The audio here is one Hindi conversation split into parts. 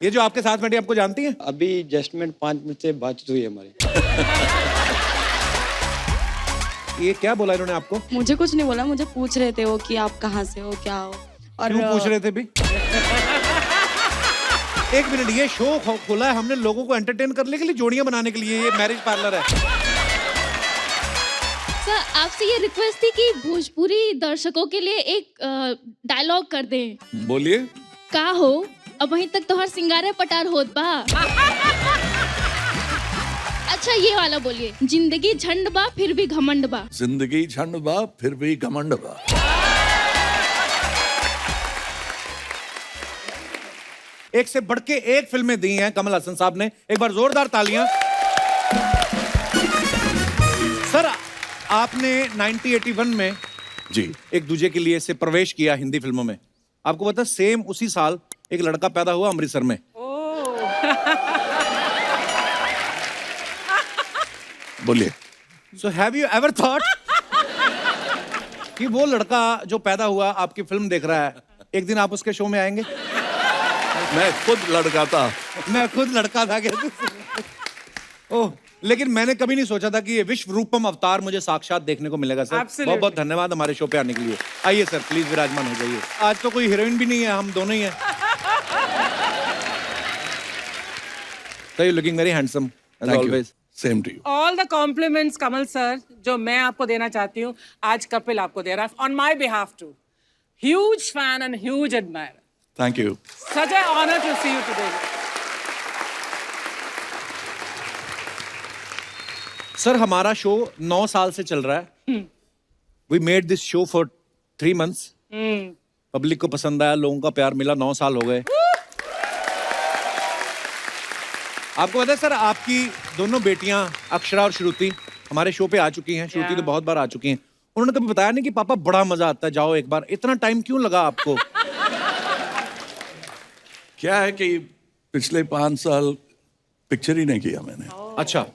ये जो आपके साथ बैठी आपको जानती है? अभी जस्टमेंट 5 मिनट से बातचीत हुई हमारी। ये क्या बोला इन्होंने आपको? मुझे कुछ नहीं बोला, मुझे पूछ रहे थे वो कि आप कहाँ से हो, क्या हो। और क्यों पूछ रहे थे भी? एक मिनट, ये शो खोला है हमने लोगों को एंटरटेन करने के लिए, जोड़ियां बनाने के लिए। ये मैरिज पार्लर है। सर आपसे ये रिक्वेस्ट थी कि भोजपुरी दर्शकों के लिए एक डायलॉग कर दें। बोलिए। का हो अब वहीं तक तो हर सिंगारे पटार होत बा। अच्छा ये वाला बोलिए, जिंदगी झंड बा फिर भी घमंड बा। जिंदगी झंड बा फिर भी घमंड बा। एक से बढ़ के एक फिल्में दी हैं कमल हसन साहब ने। एक बार जोरदार तालियां। सर आपने 1981 में जी एक दूजे के लिए से प्रवेश किया हिंदी फिल्मों में। आपको पता है सेम उसी साल एक लड़का पैदा हुआ अमृतसर में। बोलिए। So have you ever thought कि वो लड़का जो पैदा हुआ आपकी फिल्म देख रहा है, एक दिन आप उसके शो में आएंगे? मैं खुद लड़का था। मैं खुद लड़का था ओह, लेकिन मैंने कभी नहीं सोचा था कि ये विश्व रूपम अवतार मुझे साक्षात देखने को मिलेगा। सर बहुत बहुत धन्यवाद हमारे शो पे आने के लिए। आइए सर प्लीज विराजमान हो जाइए। आज तो कोई हीरोइन भी नहीं है, हम दोनों ही हैं। So you're looking very handsome as always. Same to you. All the compliments Kamal sir जो मैं आपको देना चाहती हूँ आज कपिल आपको दे रहा है on my behalf too. Huge fan and huge admirer. Thank you. Such an honor to see you today. Sir हमारा शो 9 साल से चल रहा है। We made this show for 3 months. Public को पसंद आया, लोगों का प्यार मिला, 9 साल हो गए। आपको पता है सर आपकी दोनों बेटियां अक्षरा और श्रुति हमारे शो पे आ चुकी हैं। श्रुति तो बहुत बार आ चुकी हैं। उन्होंने कभी बताया नहीं कि पापा बड़ा मजा आता है, जाओ एक बार। इतना टाइम क्यों लगा आपको? क्या है कि पिछले 5 साल पिक्चर ही नहीं किया मैंने। अच्छा।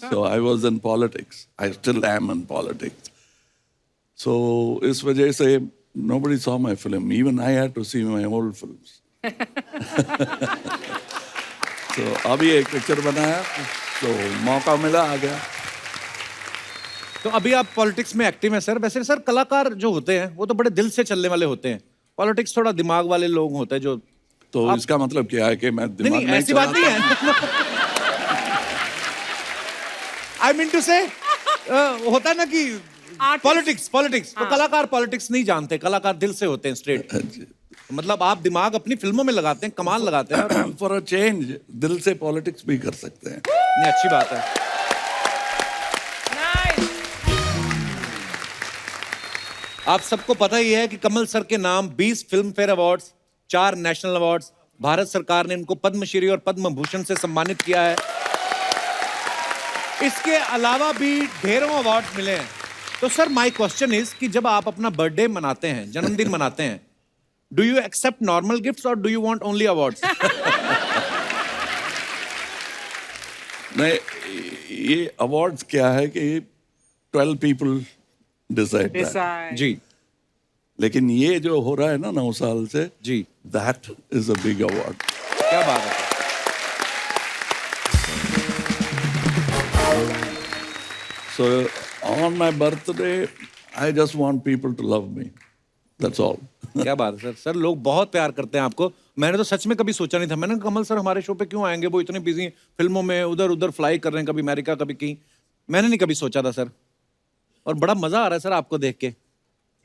So I was in politics. I still am in politics. So इस वजह से nobody saw my film. Even I had to see my old films. तो अभी एक पिक्चर बनाया तो मौका मिला, आ गया। तो अभी आप पॉलिटिक्स में एक्टिव हैं सर। वैसे सर कलाकार जो होते हैं वो तो बड़े दिल से चलने वाले होते हैं। पॉलिटिक्स थोड़ा दिमाग वाले लोग होते हैं जो। तो इसका मतलब क्या है कि मैं दिमाग नहीं ऐसी बात नहीं है। आई मीन टू से होता है ना कि पॉलिटिक्स तो कलाकार पॉलिटिक्स नहीं जानते, कलाकार दिल से होते हैं स्ट्रेट। मतलब आप दिमाग अपनी फिल्मों में लगाते हैं, कमाल लगाते हैं। और फॉर अ चेंज दिल से पॉलिटिक्स भी कर सकते हैं। नहीं अच्छी बात है। आप सबको पता ही है कि कमल सर के नाम 20 film fair awards, 4 national awards, Bharat सरकार ने इनको पद्मश्री और पद्म भूषण से सम्मानित किया है। इसके अलावा भी ढेरों अवार्ड मिले हैं। तो सर माय क्वेश्चन इज कि जब आप अपना बर्थडे मनाते हैं, जन्मदिन मनाते हैं, do you accept normal gifts और do you want only awards? नहीं, ये अवार्ड्स क्या है कि 12 पीपल डिसाइड। जी। लेकिन ये जो हो रहा है ना 9 साल से, जी, that is a big award. क्या बात है। So on my birthday, I just want people to love me. That's all. क्या बात है सर। सर लोग बहुत प्यार करते हैं आपको। मैंने तो सच में कभी सोचा नहीं था। मैंने कहा कमल सर हमारे शो पे क्यों आएंगे, वो इतने बिजी फिल्मों में उधर उधर फ्लाई कर रहे हैं, कभी अमेरिका कभी कहीं। मैंने नहीं कभी सोचा था सर। और बड़ा मजा आ रहा है सर आपको देख के।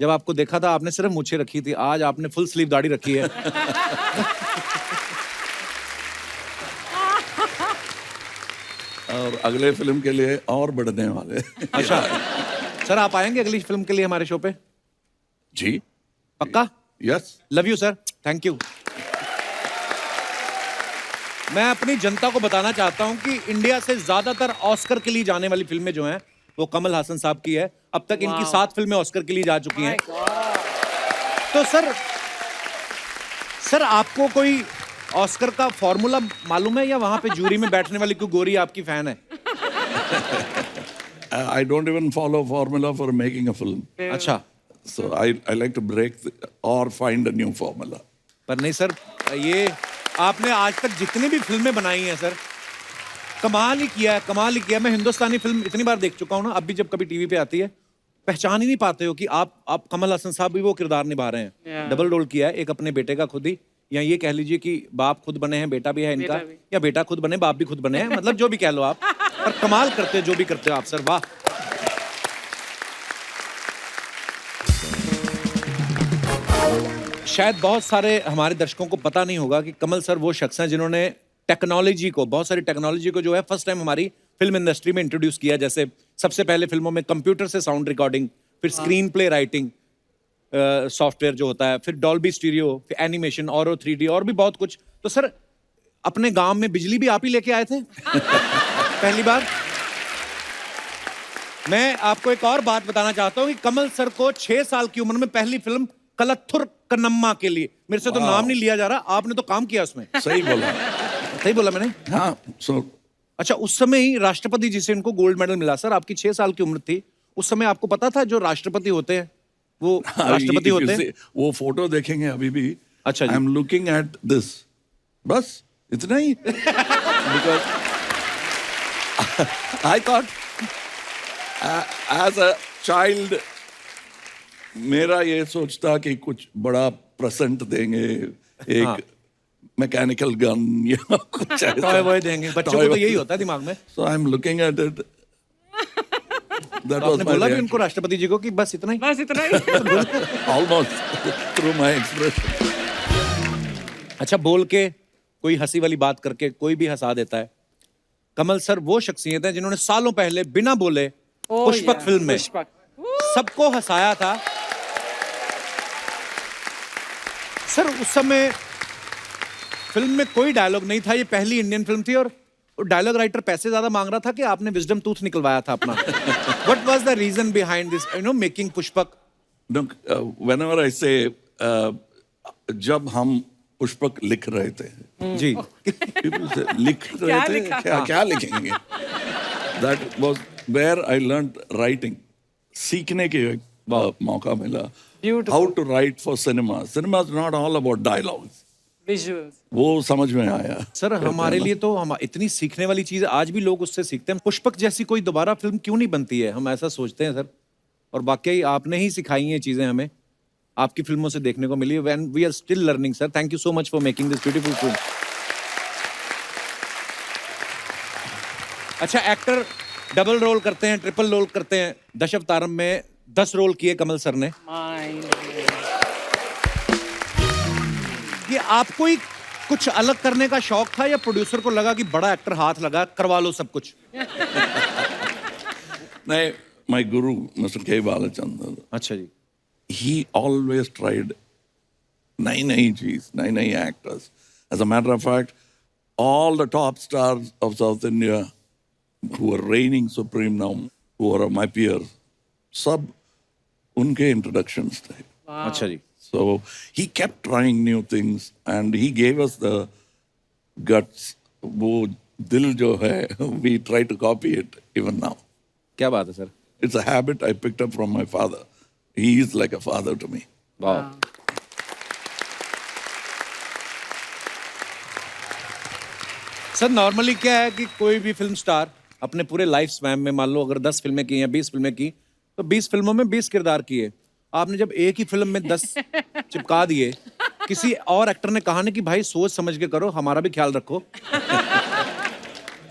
जब आपको देखा था आपने सिर्फ मूछें रखी थी, आज आपने फुल स्लीव दाढ़ी रखी है। और अगले फिल्म के लिए और बढ़ने वाले। अच्छा सर आप आएंगे अगली फिल्म के लिए हमारे शो पे? जी पक्का? Yes. Love you sir, thank you. मैं अपनी जनता को बताना चाहता हूं कि इंडिया से ज्यादातर ऑस्कर के लिए जाने वाली फिल्में जो हैं वो कमल हासन साहब की है। अब तक इनकी 7 फिल्में ऑस्कर के लिए जा चुकी हैं। तो सर आपको कोई ऑस्कर का फॉर्मूला मालूम है या वहां पे जूरी में बैठने वाली कोई गोरी आपकी फैन है? I don't even follow formula for making a film. अच्छा। So I like to break or find a new formula. पर नहीं सर, ये आपने आज तक जितनी भी फिल्में बनाई हैं सर, कमाल ही किया है, कमाल ही किया है। मैं हिंदुस्तानी फिल्म इतनी बार देख चुका हूँ ना, अब भी जब कभी टीवी पे आती है पहचान ही नहीं पाते हो कि आप कमल हसन साहब भी वो किरदार निभा रहे हैं। Yeah. डबल रोल किया है, एक अपने बेटे का खुद ही, या ये कह लीजिए कि बाप खुद बने हैं, बेटा भी है इनका, बेटा भी। या बेटा खुद बने बाप भी खुद बने हैं, मतलब जो भी कह लो आप, पर कमाल करते हो जो भी करते हो आप सर, वाह। शायद बहुत सारे हमारे दर्शकों को पता नहीं होगा कि कमल सर वो शख्स हैं जिन्होंने टेक्नोलॉजी को, बहुत सारी टेक्नोलॉजी को जो है फर्स्ट टाइम हमारी फिल्म इंडस्ट्री में इंट्रोड्यूस किया। जैसे सबसे पहले फिल्मों में कंप्यूटर से साउंड रिकॉर्डिंग, फिर स्क्रीन प्ले राइटिंग सॉफ्टवेयर जो होता है, फिर डॉल्बी स्टीरियो, फिर एनिमेशन, और 3D और भी बहुत कुछ। तो सर अपने गांव में बिजली भी आप ही लेके आए थे पहली बार। मैं आपको एक और बात बताना चाहता हूं कि कमल सर को 6 साल की उम्र में पहली फिल्म कलत्थुर कन्नम्मा के लिए, मेरे से तो नाम नहीं लिया जा रहा, आपने तो काम किया उसमें। सही बोला। सही बोला मैंने? हाँ, so अच्छा, उस समय ही राष्ट्रपति जी से इनको गोल्ड मेडल मिला सर, आपकी 6 साल की उम्र थी उस समय। आपको पता था जो राष्ट्रपति होते हैं वो राष्ट्रपति if you होते हैं? see, वो फोटो देखेंगे अभी भी। अच्छा जी। I am looking at this, बस इतना ही। Because I thought as a child मेरा ये सोचता कि कुछ बड़ा प्रेजेंट देंगे, एक हाँ। मैकेनिकल गन या कुछ टॉय ऐसा। वॉय देंगे बच्चों को, तो यही होता है दिमाग में। So I'm looking at it. That तो was आपने my बोला भी reaction. उनको, राष्ट्रपति जी को, कि बस इतना ही? बस इतना ही। Almost through my expression. अच्छा, बोल के कोई हंसी वाली बात करके कोई भी हंसा देता है। कमल सर वो शख्सियत है जिन्होंने सालों पहले बिना बोले Oh, पुष्पक yeah, फिल्म में पुष्पक। सबको हंसाया था। सर उस समय फिल्म में कोई डायलॉग नहीं था, ये पहली इंडियन फिल्म थी, और डायलॉग राइटर पैसे ज्यादा मांग रहा था कि आपने विजडम टूथ निकलवाया था अपना। What was the reason behind this, making Pushpak? Look, whenever I say, जब हम पुष्पक लिख रहे थे, जी। people say, लिख रहे क्या थे, लिखा? क्या लिखेंगे? That was where I learned writing. सीखने के मौका मिला। Beautiful. How to write for cinema. Cinema is not all about dialogues. Visuals. वो समझ में आया। सर हमारे लिए तो हम इतनी सीखने वाली चीज, आज भी लोग उससे सीखते हैं। पुष्पक जैसी कोई दोबारा फिल्म क्यों नहीं बनती है, हम ऐसा सोचते हैं सर। और वाकई आपने ही सिखाई हैं चीजें हमें, आपकी फिल्मों से देखने को मिली। When we are still learning sir, thank you so much for making this beautiful film. अच्छा, एक्टर डबल रोल करते हैं, ट्रिपल रोल करते हैं। दशावतारम में 10 रोल किए कमल सर ने। Mind. कि आपको ही कुछ अलग करने का शौक था, या प्रोड्यूसर को लगा कि बड़ा एक्टर हाथ लगा, करवा लो सब कुछ? नहीं, my guru, Mr. K. Balachandran, अच्छा जी। he always tried नई चीज, नई actors. As a matter of fact, all the top stars of South India who are reigning supreme now, who are my peers, सब उनके introductions थे. अच्छा जी। So he kept trying new things and he gave us the guts. वो दिल जो है, we try to copy it even now. क्या बात है sir. It's a habit I picked up from my father. He is like a father to me. वाह। सर नॉर्मली क्या है कि कोई भी फिल्म स्टार अपने पूरे लाइफ स्पैन में, मान लो अगर 10 फिल्में की या 20 फिल्में की, तो 20 फिल्मों में 20 किरदार किए। आपने जब एक ही फिल्म में 10 चिपका दिए, किसी और एक्टर ने कहा नहीं कि भाई सोच समझ के करो, हमारा भी ख्याल रखो?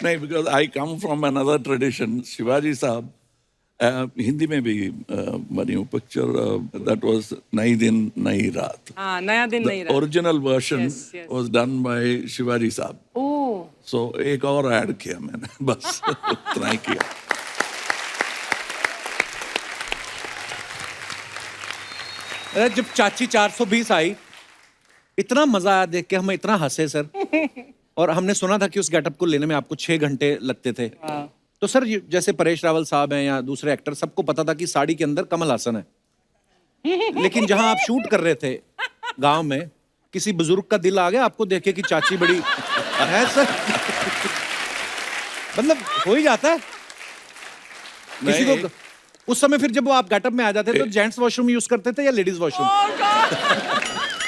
नहीं, because I come from another tradition. Shivaji साहब हिंदी में भी बनी हुई पिक्चर, that was नई दिन नई रात. हाँ, नया दिन नहीं The रहा। original version Yes, yes. was done by Shivaji साहब. ओह, So एक और ऐड किया मैंने, बस उतना ही किया. अरे जब चाची 420 आई, इतना मजा आया देख के, हमें इतना हंसे सर। और हमने सुना था कि उस गेटअप को लेने में आपको 6 घंटे लगते थे। तो सर जैसे परेश रावल साहब हैं या दूसरे एक्टर, सबको पता था कि साड़ी के अंदर कमल हासन है। लेकिन जहां आप शूट कर रहे थे गांव में, किसी बुजुर्ग का दिल आ गया आपको देखे कि चाची बड़ी है सर? मतलब हो ही जाता है किसी नहीं। को। उस समय फिर जब वो आप गेटअप में आ जाते तो जेंट्स वॉशरूम यूज करते थे या लेडीज वॉशरूम?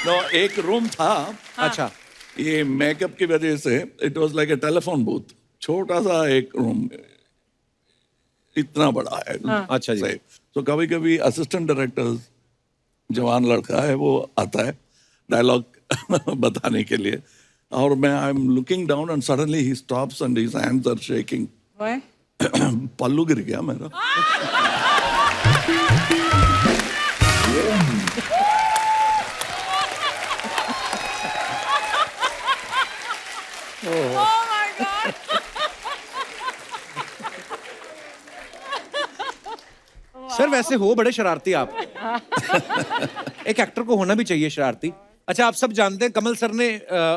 No, एक रूम था. अच्छा। ये मेकअप की वजह से it was like a telephone booth, छोटा सा एक रूम, इतना बड़ा है। अच्छा जी। तो कभी कभी असिस्टेंट डायरेक्टर्स, जवान लड़का है, वो आता है डायलॉग बताने के लिए, और मैं I am looking down and suddenly ही stops and his hands are shaking. Why? पल्लू गिर गया मेरा। Oh my God! सर वैसे हो बड़े शरारती आप। एक एक्टर को होना भी चाहिए शरारती। अच्छा, आप सब जानते हैं कमल सर ने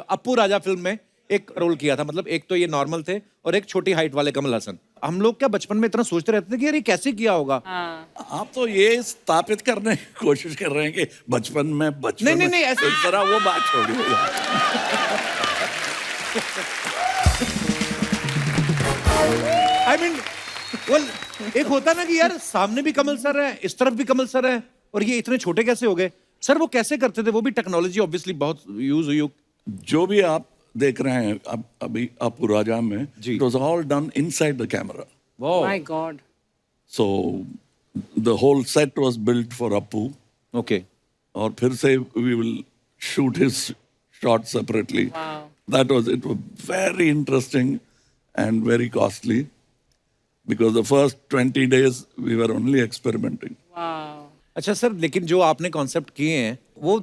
अप्पू राजा फिल्म में एक रोल किया था, मतलब एक तो ये नॉर्मल थे और एक छोटी हाइट वाले कमल हसन। हम लोग क्या बचपन में इतना सोचते रहते थे कि यार ये कैसे किया होगा। आप तो ये स्थापित करने की कोशिश कर रहे हैं कि बचपन में नहीं, ऐसे- इस तरह वो बात छोड़िए। आई मीन वेल, एक होता ना कि यार सामने भी कमल सर है, इस तरफ भी कमल सर है, और ये इतने छोटे कैसे हो गए? सर वो कैसे करते थे? वो भी टेक्नोलॉजी ऑब्वियसली बहुत यूज हुई। जो भी आप देख रहे हैं अब अभी अप्पू राजा में, जी। It was all done inside the camera. My God. So the whole set was built for Appu, okay. और फिर से we will shoot his shot separately. Wow. That was, it was very interesting and very costly because the first 20 days we were only experimenting. Wow. अच्छा सर, लेकिन जो आपने कॉन्सेप्ट किए हैं वो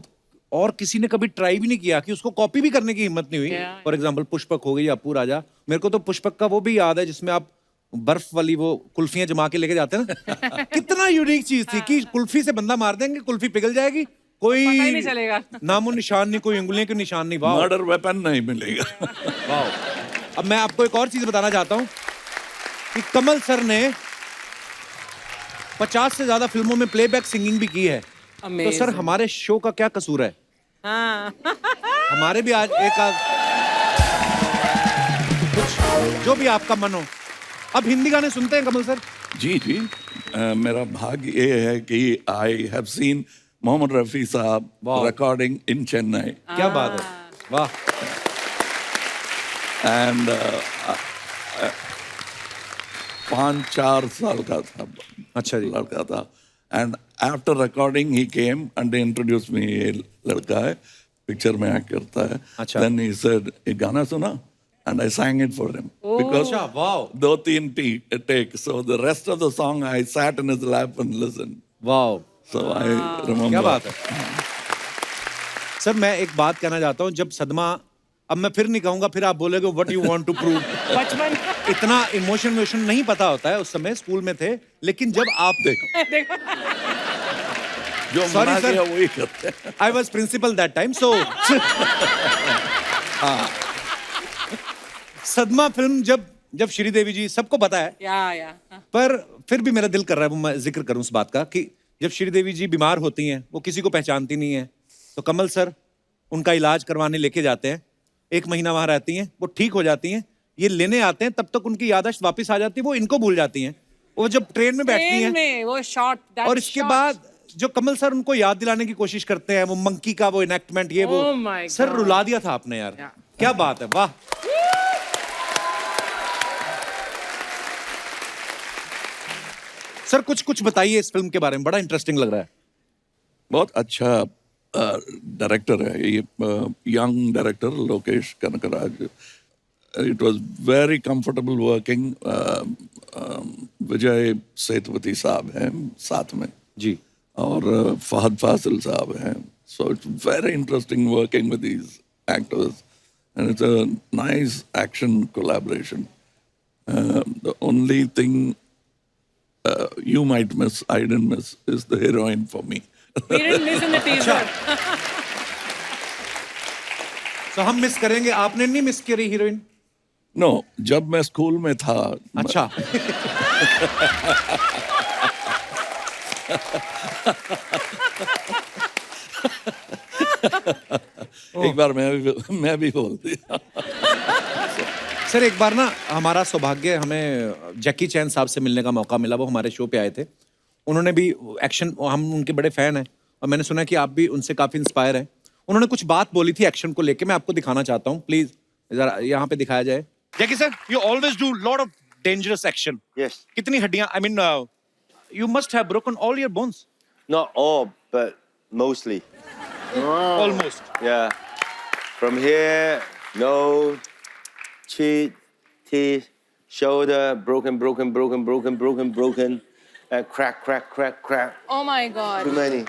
और किसी ने कभी ट्राई भी नहीं किया कि उसको कॉपी भी करने की हिम्मत नहीं हुई? Yeah. फॉर एग्जाम्पल पुष्पक हो गई, अप्पू राजा। मेरे को तो पुष्पक का वो भी याद है जिसमें आप बर्फ वाली वो कुल्फियां जमा के लेके जाते हैं ना। कितना यूनिक चीज थी कि कुल्फी से बंदा मार देंगे, कुल्फी पिघल जाएगी, कोई पता ही नहीं चलेगा। नामो निशान नहीं, कोई उंगलियों के निशान नहीं। वाह Murder weapon नहीं मिलेगा। वाह। अब मैं आपको एक और चीज बताना चाहता हूं कि कमल सर ने 50 से ज्यादा फिल्मों में प्लेबैक सिंगिंग भी की है। तो Amazing. सर हमारे शो का क्या कसूर है? हाँ. हमारे भी आज एक आध कुछ जो भी आपका मन हो। अब हिंदी गाने सुनते हैं कमल सर? जी जी, मेरा भाग्य ये है कि I have seen Mohammed Rafi sahab Wow. Recording in Chennai, क्या बात है, वाह। एंड 5-4 साल का था, अच्छा जी। लड़का था, and after recording he came and introduce me, ये लड़का है, पिक्चर में एक्ट करता है। अच्छा। देन ही सेड, एक गाना सुना, and I sang it for him because अच्छा, वाह 2-3 take, so the rest of the song I sat in his lap and listened, वाह, so I remember. क्या बात है। सर मैं एक बात कहना चाहता हूँ, जब सदमा, अब मैं फिर नहीं कहूंगा, फिर आप बोलोगे what you want to prove. बचपन. इतना इमोशन नहीं पता होता है, उस समय स्कूल में थे, लेकिन जब आप देखो जो Sorry, मना sir. किया वही करते हैं। I was principal that time, so Sadma film जब श्रीदेवी जी, सबको पता है, या. पर फिर भी मेरा दिल कर रहा है वो मैं जिक्र करूं उस बात का कि जब श्रीदेवी जी बीमार होती हैं, वो किसी को पहचानती नहीं है, तो कमल सर उनका इलाज करवाने लेके जाते हैं। 1 महीना वहां रहती हैं, वो ठीक हो जाती हैं, ये लेने आते हैं, तब तक उनकी याददाश्त वापस आ जाती है, वो इनको भूल जाती हैं। वो जब ट्रेन में बैठती ट्रेन हैं, में वो शॉट. और इसके बाद जो कमल सर उनको याद दिलाने की कोशिश करते हैं, वो मंकी का वो इनेक्टमेंट, ये वो Oh my सर God. रुला दिया था आपने यार। Yeah. क्या बात है, वाह। सर कुछ बताइए इस फिल्म के बारे में, बड़ा इंटरेस्टिंग लग रहा है। बहुत अच्छा डायरेक्टर है ये, young director Lokesh Kanagaraj. It was very comfortable working. Vijay Sethupathi साहब हैं साथ में जी। और फहद फासिल साहब हैं, so it's very interesting working with these actors and it's a nice action collaboration. The only thing you might miss, I didn't miss, is the heroine for me. We didn't miss in the teaser. तो हम मिस करेंगे, आपने नहीं मिस करी हीरोइन? No, जब मैं स्कूल में था। अच्छा। एक बार मैं भी बोल दिया। सर एक बार ना हमारा सौभाग्य, हमें जैकी चैन साहब से मिलने का मौका मिला, वो हमारे शो पे आए थे। उन्होंने भी एक्शन, हम उनके बड़े फैन हैं और मैंने सुना कि आप भी उनसे काफ़ी इंस्पायर हैं। उन्होंने कुछ बात बोली थी एक्शन को लेके, मैं आपको दिखाना चाहता हूँ, प्लीज जरा यहाँ पे दिखाया जाए। Jackie sir, you always do lot of dangerous action. Yes. कितनी हड्डियां, I mean you must have broken all your bones. Not all, but mostly. Almost. Yeah. From here, nose, cheek, teeth, shoulder, broken. Crack. Oh my God. Too many.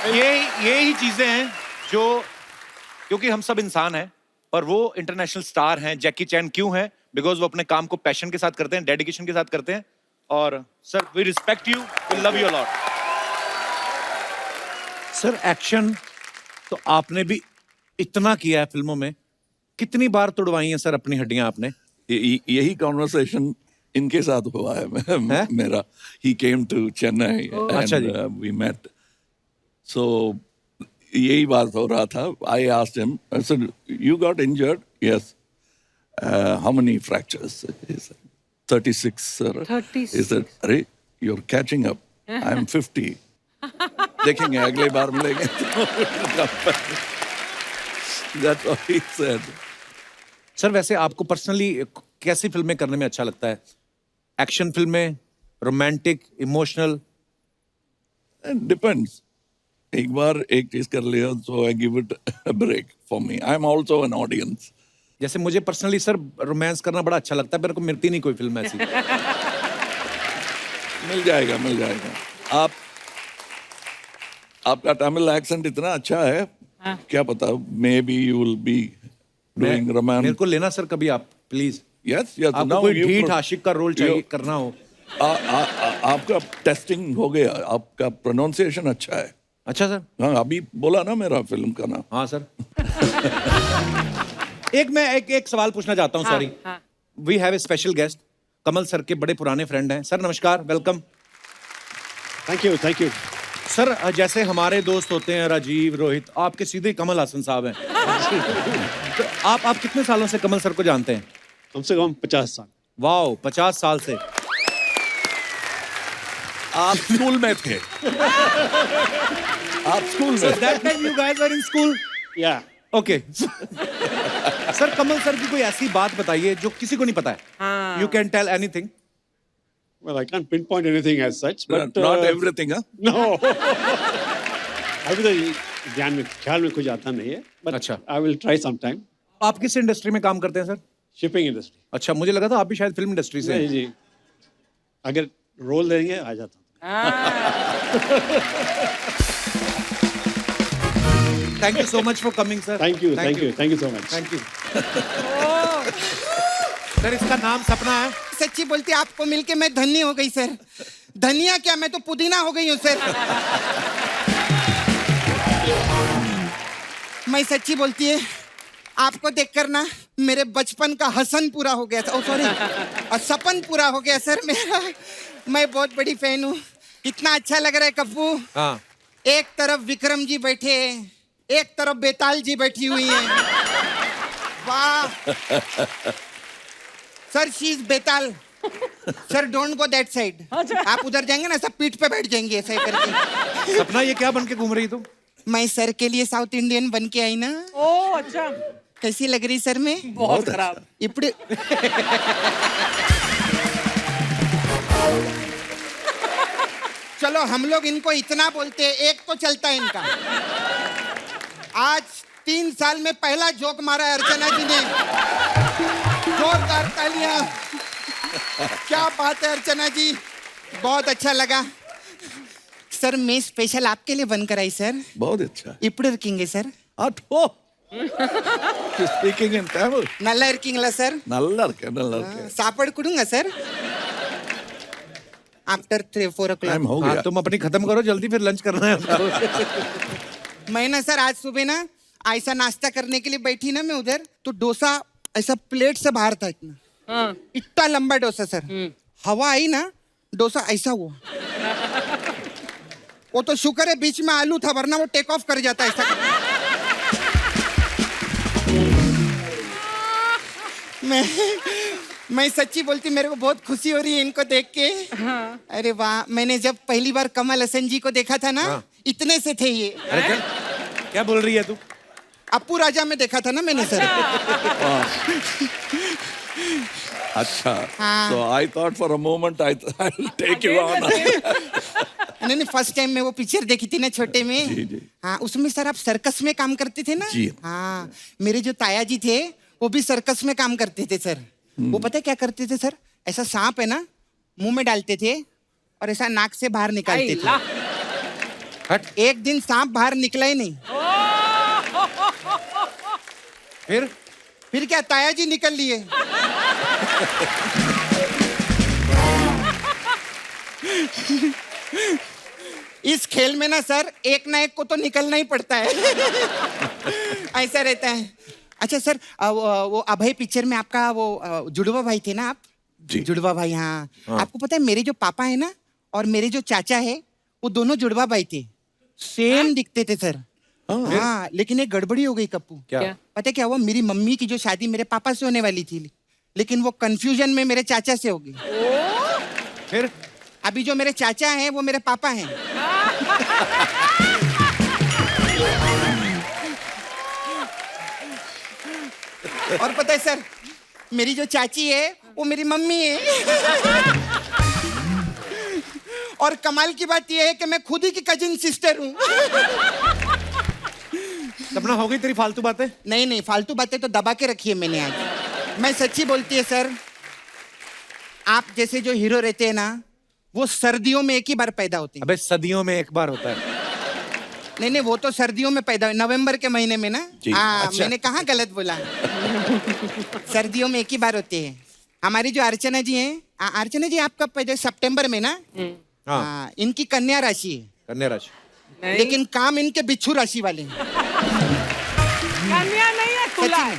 ये ही चीजें हैं जो, क्योंकि हम सब इंसान हैं, पर वो इंटरनेशनल स्टार हैं। जैकी चैन क्यों है? बिकॉज वो अपने काम को पैशन के साथ करते हैं, डेडिकेशन के साथ करते हैं। और sir, we respect you, we love you lot. Sir, action तो आपने भी इतना किया है फिल्मों में, कितनी बार तुड़वाई हैं सर अपनी हड्डियां आपने? यही कॉन्वर्सेशन इनके साथ हुआ है मेरा। ही केम टू चेन्नई अच्छा जी। एंड वी मेट, सो यही बात हो रहा था। I asked him, I said, you got injured? Yes. How many fractures? 36 sir. 36. He said, अरे you are catching up, I am 50। देखेंगे अगले बार मिलेंगे तो That's what he said. Sir, वैसे आपको पर्सनली कैसी फिल्में करने में अच्छा लगता है? एक्शन फिल्में, रोमांटिक, इमोशनल? It depends. एक बार एक चीज कर लिया so I give it a break for me. I'm also an audience. जैसे मुझे पर्सनली सर रोमांस करना बड़ा अच्छा लगता है, मेरे को मिलती नहीं कोई फिल्म ऐसी। मिल जाएगा। आपका तमिल एक्सेंट इतना अच्छा है, क्या पता, may be you will be doing romance. मेरे को लेना सर कभी आप, प्लीज। यस। आपको कोई ढीठ आशिक का रोल चाहिए करना हो। आपका टेस्टिंग हो गया, आपका प्रोनाउंसिएशन अच्छा है। अच्छा सर। हाँ, अभी बोला ना मेरा फिल्म का नाम। हाँ सर। एक सवाल पूछना चाहता हूँ, sorry. We have a special guest, Kamal sir के बड़े पुराने फ्रेंड हैं। सर नमस्कार, वेलकम। Thank you. सर, जैसे हमारे दोस्त होते हैं राजीव, रोहित, आपके सीधे कमल हासन साहब हैं। तो आप कितने सालों से कमल सर को जानते हैं? कम से कम 50 साल। वाओ, 50 साल से। आप स्कूल में थे। आप स्कूल में That time you guys were in school? Yeah. Okay. Sir, Kamal sir की कोई ऐसी बात बताइए जो किसी को नहीं पता है। You can tell anything. Well, I can't pinpoint anything as such, but not everything, huh? No. अभी तो ख्याल में कुछ आता नहीं है, but अच्छा। I will try sometime. आप किस इंडस्ट्री में काम करते हैं सर? Shipping industry. अच्छा, मुझे लगा था आप भी शायद फिल्म इंडस्ट्री से नहीं हैं। जी, अगर रोल देंगे आ जाता हूँ। Thank you so much for coming, sir. Thank you so much. Thank you. Sir, इसका नाम सपना है। सच्ची बोलती, आपको मिलके मैं धन्य हो गई सर। धनिया क्या, मैं तो पुदीना हो गई हूँ सर। मैं सच्ची बोलती है, आपको देखकर ना मेरे बचपन का हसन पूरा हो गया था। सॉरी, सपन पूरा हो गया सर मेरा। मैं बहुत बड़ी फैन हूँ। इतना अच्छा लग रहा है कप्पू। हाँ। एक तरफ विक्रम जी बैठे हैं, एक तरफ बेताल जी बैठी हुई हैं। वाह sir, she is Betaal. Sir, don't go that side. आप उधर जाएंगे ना, सब पीठ पे बैठ जाएंगे ऐसे करके। सपना, ये क्या बन के घूम रही तुम? मैं सर के लिए साउथ इंडियन बन के आई ना। ओह अच्छा। कैसी लग रही सर मैं? बहुत खराब। इपड़े चलो, हम लोग इनको इतना बोलते हैं, एक तो चलता है इनका। आज 3 साल में पहला जोक मारा है अर्चना जी ने। जोरदार तालियां। क्या बात है अर्चना जी, बहुत अच्छा लगा सर। मैं स्पेशल आपके लिए बनकर आई सर। बहुत अच्छा। इपड़े रखेंगे सर। Speaking in Tamil. நல்லா இருக்கீங்களா சார்? நல்லா இருக்கேன். சாப்பாடு கொடுங்க सर। After 3-4 o'clock। टाइम हो हाँ, गया। तुम अपनी खत्म करो जल्दी, फिर लंच करना है हमको। मैं ना सर आज सुबह ना ऐसा नाश्ता करने के लिए बैठी ना मैं उधर, तो डोसा ऐसा प्लेट से बाहर था इतना। इतना लंबा डोसा सर। हवा आई ना, डोसा ऐसा हुआ। वो तो शुक्र है बीच में आलू था, वरना वो टेक ऑफ कर जाता ऐसा। मैं सच्ची बोलती, मेरे को बहुत खुशी हो रही है इनको देख के। अरे वाह, मैंने जब पहली बार कमल हसन जी को देखा था ना, इतने से थे ये। अरे क्या क्या बोल रही है तू? अप्पू राजा में देखा था ना मैंने सर। अच्छा, हाँ। so I thought for a moment I'll take you on. नहीं फर्स्ट टाइम में वो पिक्चर देखी थी ना छोटे में। जी, जी। हाँ उसमें सर आप सर्कस में काम करते थे ना। जी। हाँ मेरे जो ताया जी थे वो भी सर्कस में काम करते थे सर। वो पता है क्या करते थे सर? ऐसा सांप है ना मुंह में डालते थे और ऐसा नाक से बाहर निकालते थे। हट। एक दिन सांप बाहर निकला ही नहीं। फिर क्या ताया जी निकल लिए। इस खेल में ना सर एक ना एक को तो निकलना ही पड़ता है। ऐसा रहता है। अच्छा सर वो अभय पिक्चर में आपका वो जुड़वा भाई थे ना आप? जी। जुड़वा भाई। हाँ आपको पता है मेरे जो पापा है ना और मेरे जो चाचा है वो दोनों जुड़वा भाई थे। सेम दिखते थे सर। हाँ लेकिन एक गड़बड़ी हो गई कप्पू। क्या? पता है क्या हुआ? मेरी मम्मी की जो शादी मेरे पापा से होने वाली थी लेकिन वो कंफ्यूजन में मेरे चाचा से हो गई। फिर अभी जो मेरे चाचा हैं वो मेरे पापा हैं। और पता है सर मेरी जो चाची है वो मेरी मम्मी है। और कमाल की बात यह है कि मैं खुद ही की कजिन सिस्टर हूँ। सपना हो गई तेरी फालतू बातें? नहीं फालतू बातें तो दबा के रखी है मैंने आज। मैं सच्ची बोलती है सर आप जैसे जो हीरो रहते हैं ना वो सर्दियों में एक ही बार पैदा होते हैं। अबे सदियों में एक बार होता है। नहीं वो तो सर्दियों में पैदा नवंबर के महीने में ना। जी, हाँ अच्छा। मैंने कहाँ गलत बोला। सर्दियों में एक ही बार होते हैं। हमारी जो अर्चना जी हैं अर्चना जी आप कब पैदा? सितंबर में ना। हाँ हाँ इनकी कन्या राशि है कन्या राशि। लेकिन काम इनके बिच्छू राशि वाले हैं। कन्या नहीं है तुला सच्ची में।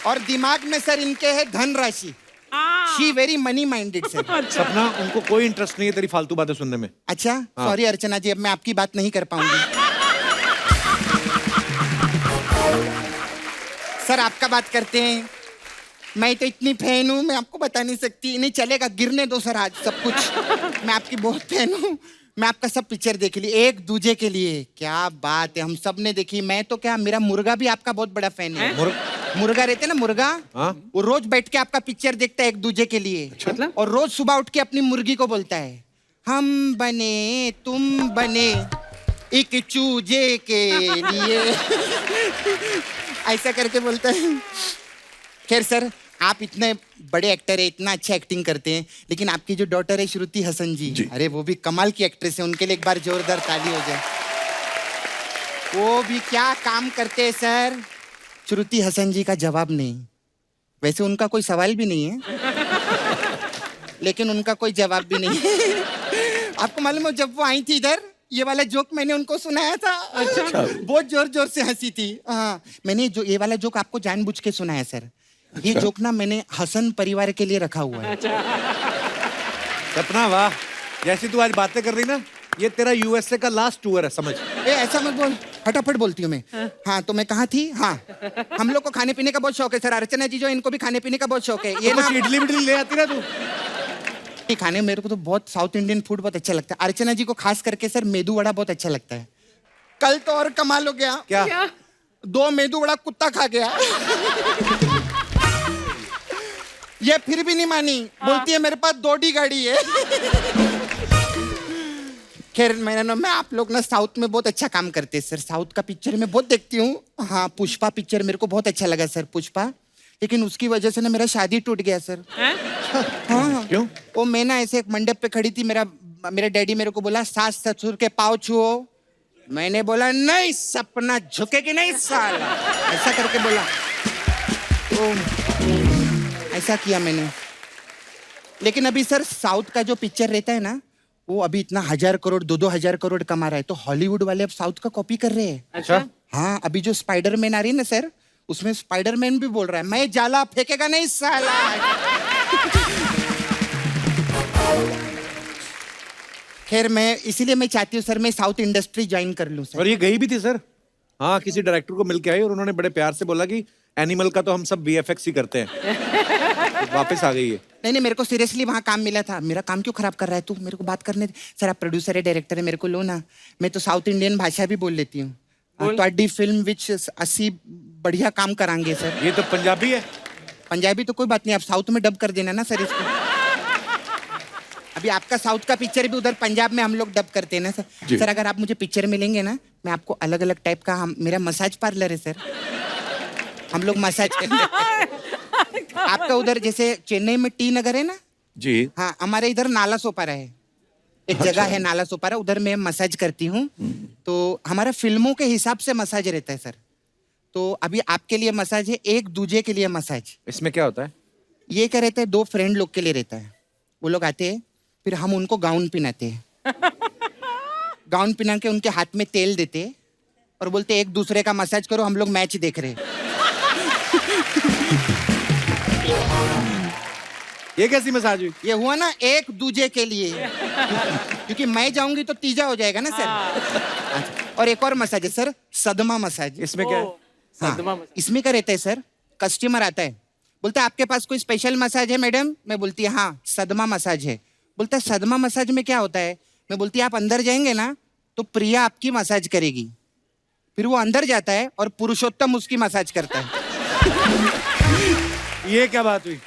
और दिमाग में सर इनके है धन राशि। She very money minded sir. सपना उनको कोई इंटरेस्ट नहीं है तेरी फालतू बातें सुनने में। अच्छा सॉरी अर्चना जी अब मैं आपकी बात नहीं कर पाऊंगी। सर आपका बात करते हैं। मैं तो इतनी फैन हूँ मैं आपको बता नहीं सकती। नहीं चलेगा गिरने दो सर आज सब कुछ। मैं आपकी बहुत फैन हूँ। मैं आपका सब पिक्चर देख ली एक दूजे के लिए। क्या बात है हम सब ने देखी। मैं तो क्या मेरा मुर्गा भी आपका बहुत बड़ा फैन है। मुर्गा रहते ना मुर्गा। हाँ? वो रोज बैठ के आपका पिक्चर देखता है एक दूजे के लिए। मतलब? और रोज सुबह उठ के अपनी मुर्गी को बोलता है हम बने तुम बने एक चूजे के लिए। ऐसा करके बोलता है। खैर सर आप इतने बड़े एक्टर है इतना अच्छा एक्टिंग करते हैं लेकिन आपकी जो डॉटर है श्रुति हसन जी, अरे वो भी कमाल की एक्ट्रेस है। उनके लिए एक बार जोरदार ताली हो जाए। वो भी क्या काम करते हैं सर। श्रुति हसन जी का जवाब नहीं। वैसे उनका कोई सवाल भी नहीं है लेकिन उनका कोई जवाब भी नहीं है। आपको मालूम है जब वो आई थी इधर ये वाला जोक मैंने उनको सुनाया था। अच्छा बहुत जोर जोर से हंसी थी। हाँ मैंने जो ये वाला जोक आपको जानबूझ के सुनाया सर। ये जोक ना मैंने हसन परिवार के लिए रखा हुआ है। सपना वाह जैसी तू आज बातें कर रही ना ये तेरा यूएसए का लास्ट टूर है समझ। ए ऐसा मत बोल फटाफट बोलती हूँ मैं। हाँ तो मैं कहाँ थी। हाँ हम लोग को खाने पीने का बहुत शौक है सर। अर्चना जी जो इनको भी खाने पीने का बहुत शौक है। ये ना इडली बिडली ले आती ना तू। नहीं, खाने मेरे को तो बहुत साउथ इंडियन फूड बहुत अच्छा लगता है। अर्चना जी को खास करके सर मेदू वड़ा बहुत अच्छा लगता है। कल तो और कमाल हो गया। क्या? 2 मेदू वड़ा कुत्ता खा गया। ये फिर भी नहीं मानी। बोलती है मेरे पास 2D गाड़ी है। खैर मैं आप लोग ना साउथ में बहुत अच्छा काम करते हैं सर। साउथ का पिक्चर मैं बहुत देखती हूँ। हाँ पुष्पा पिक्चर मेरे को बहुत अच्छा लगा सर पुष्पा। लेकिन उसकी वजह से ना मेरा शादी टूट गया सर। हाँ क्यों? वो मैं ना ऐसे एक मंडप पे खड़ी थी। मेरा डैडी मेरे को बोला सास ससुर के पाँव छुओ। मैंने बोला नहीं सपना झुकेगी नहीं साला। ऐसा करके बोला तो ऐसा किया मैंने। लेकिन अभी सर साउथ का जो पिक्चर रहता है ना वो अभी इतना 1000 करोड़ 2-2 करोड़ कमा रहा है। तो हॉलीवुड वाले अब साउथ का कॉपी कर रहे हैं। अच्छा हाँ अभी जो स्पाइडरमैन आ रही है ना सर उसमें स्पाइडरमैन भी बोल रहा है मैं जाला फेंकेगा नहीं साला। खैर मैं इसीलिए मैं चाहती हूँ सर मैं साउथ इंडस्ट्री ज्वाइन कर लूँ सर। और ये गई भी थी सर। हाँ किसी डायरेक्टर को मिलके आई और उन्होंने बड़े प्यार से बोला कि एनिमल का तो हम सब VFX ही करते हैं। तो वापस आ गई है। नहीं मेरे को सीरियसली वहाँ काम मिला था। मेरा काम क्यों खराब कर रहा है तू? मेरे को बात करने दे। सर आप प्रोड्यूसर है, डायरेक्टर है, मेरे को लो ना। मैं तो साउथ इंडियन भाषा भी बोल लेती हूँ। तो फिल्म विच असी बढ़िया काम करांगे सर। ये तो पंजाबी है। पंजाबी तो कोई बात नहीं, आप साउथ में डब कर देना ना सर इसको। अभी आपका साउथ का पिक्चर भी उधर पंजाब में हम लोग डब करते हैं ना सर। सर अगर आप मुझे पिक्चर में लेंगे ना, मैं आपको अलग अलग टाइप का मेरा मसाज पार्लर है सर। हम लोग मसाज करते हैं। आपका उधर जैसे चेन्नई में टी नगर है ना जी। हाँ, हमारे इधर नाला सोपारा है, एक जगह है नाला सोपारा, उधर मैं मसाज करती हूँ। तो हमारा फिल्मों के हिसाब से मसाज रहता है सर। तो अभी आपके लिए मसाज है, एक दूजे के लिए मसाज। इसमें क्या होता है? ये क्या रहता है, दो फ्रेंड लोग के लिए रहता है। वो लोग आते हैं, फिर हम उनको गाउन पहनाते हैं। गाउन पहना के उनके हाथ में तेल देते हैं और बोलते एक दूसरे का मसाज करो, हम लोग मैच देख रहे हैं। ये कैसी मसाज हुई? ये हुआ ना एक दूजे के लिए, क्योंकि मैं जाऊंगी तो तीजा हो जाएगा ना सर। अच्छा, और एक और मसाज है सर, सदमा मसाज। इसमें क्या है? हाँ, इसमें क्या रहता है सर, कस्टमर आता है, बोलता है आपके पास कोई स्पेशल मसाज है मैडम? मैं बोलती है हाँ सदमा मसाज है। बोलता है सदमा मसाज में क्या होता है? मैं बोलती है आप अंदर जाएंगे ना तो प्रिया आपकी मसाज करेगी। फिर वो अंदर जाता है और पुरुषोत्तम उसकी मसाज करता है। ये क्या बात हुई?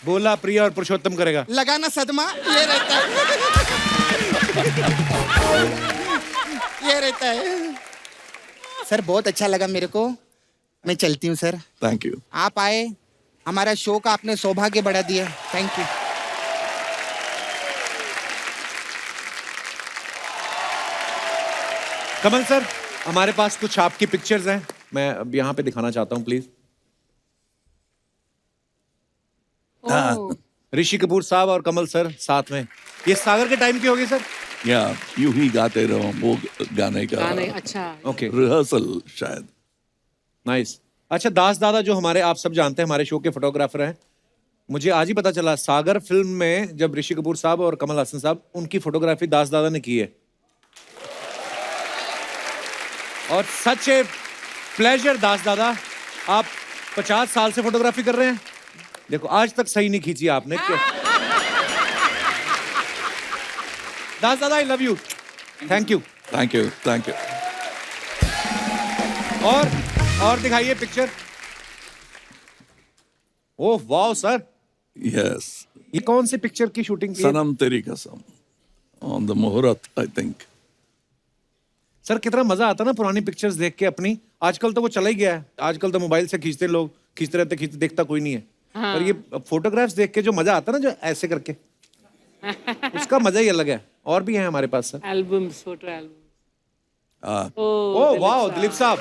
बोला प्रिया और पुरुषोत्तम करेगा। लगाना सदमा, ये रहता है। ये रहता है सर। बहुत अच्छा लगा मेरे को, मैं चलती हूँ सर। Thank you. आप आए, हमारा शो का आपने सौभाग्य बढ़ा दिया, थैंक यू। कमल सर, हमारे पास कुछ आपकी पिक्चर्स हैं, मैं अब यहाँ पे दिखाना चाहता हूँ प्लीज। ऋषि कपूर साहब और कमल सर साथ में। ये सागर के टाइम की होगी सर? या यूं ही गाते रहो, वो गाने का अच्छा ओके, रिहर्सल शायद। नाइस। अच्छा, दास दादा जो हमारे, आप सब जानते हैं, हमारे शो के फोटोग्राफर हैं। मुझे आज ही पता चला सागर फिल्म में जब ऋषि कपूर साहब और कमल हासन साहब, उनकी फोटोग्राफी दास दादा ने की है। और सच ए प्लेजर दास दादा, आप 50 साल से फोटोग्राफी कर रहे हैं, देखो आज तक सही नहीं खींची आपने। दास दादा I love you, thank you. Thank you, thank you. और दिखाइए पिक्चर। ओह वाह सर, यस। ये कौन सी पिक्चर की शूटिंग की है? सनम तेरी कसम, ऑन द मुहूर्त आई थिंक। सर कितना मजा आता ना पुरानी पिक्चर्स देख के अपनी। आजकल तो वो चला ही गया है, आजकल तो मोबाइल से खींचते लोग, खींचते रहते, देखता कोई नहीं है। हाँ। पर ये फोटोग्राफ्स देख के जो मजा आता ना, जो ऐसे करके, उसका मजा ही अलग है। और भी है हमारे पास सर एल्बम्स, फोटो एल्बम। ओह वाह दिलीप साहब।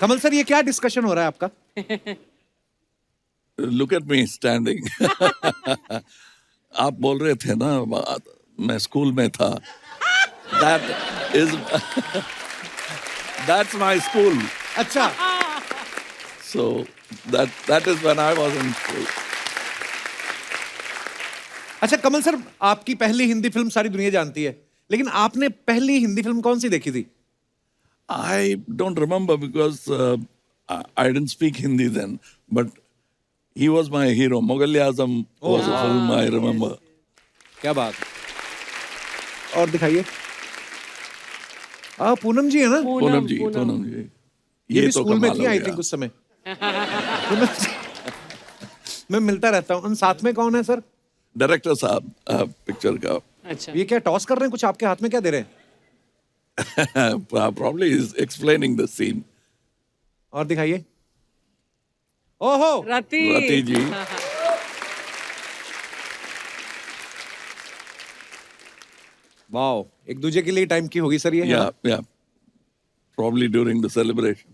कमल सर, ये क्या डिस्कशन हो रहा है आपका? Look at me standing. आप बोल रहे थे ना, मैं स्कूल में था। That is that's my school. अच्छा, So that is when I was in school. अच्छा कमल सर, आपकी पहली हिंदी फिल्म सारी दुनिया जानती है, लेकिन आपने पहली हिंदी फिल्म कौन सी देखी थी? I don't remember because I didn't speak Hindi then, but he was my hero. Mughal Azam was a film I remember. क्या बात है। और दिखाइए। पूनम जी है ना? पूनम जी। ये भी तो स्कूल में कमाल थी हो आई गया। थिंक उस समय। मैं मिलता रहता हूँ। उन साथ में कौन है सर? डायरेक्टर साहब पिक्चर का। अच्छा, ये क्या टॉस कर रहे हैं कुछ आपके हाथ में, क्या दे रहे हैं? Probably is explaining the scene. और दिखाइए। ओहो, रति जी। वाओ, एक दूजे के लिए टाइम की होगी सर ये? Yeah. Probably during the celebration.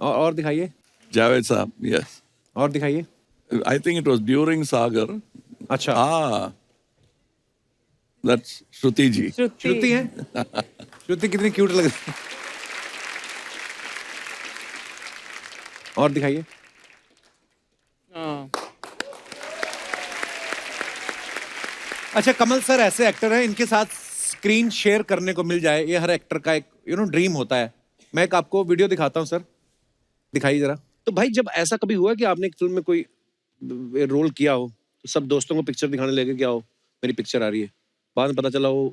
और दिखाइए। Javed साहब, yes. और दिखाइए। I think it was during Sagar. अच्छा, That's Shruti ji. श्रुति है। श्रुति कितनी क्यूट लग रही है। और दिखाइए। अच्छा कमल सर ऐसे एक्टर हैं, इनके साथ स्क्रीन शेयर करने को मिल जाए, ये हर एक्टर का एक ड्रीम होता है। मैं एक आपको वीडियो दिखाता हूँ सर, दिखाइए जरा। तो भाई जब ऐसा कभी हुआ कि आपने एक फिल्म में कोई रोल किया हो तो सब दोस्तों को पिक्चर दिखाने लगे क्या हो मेरी पिक्चर आ रही है, बाद में पता चला वो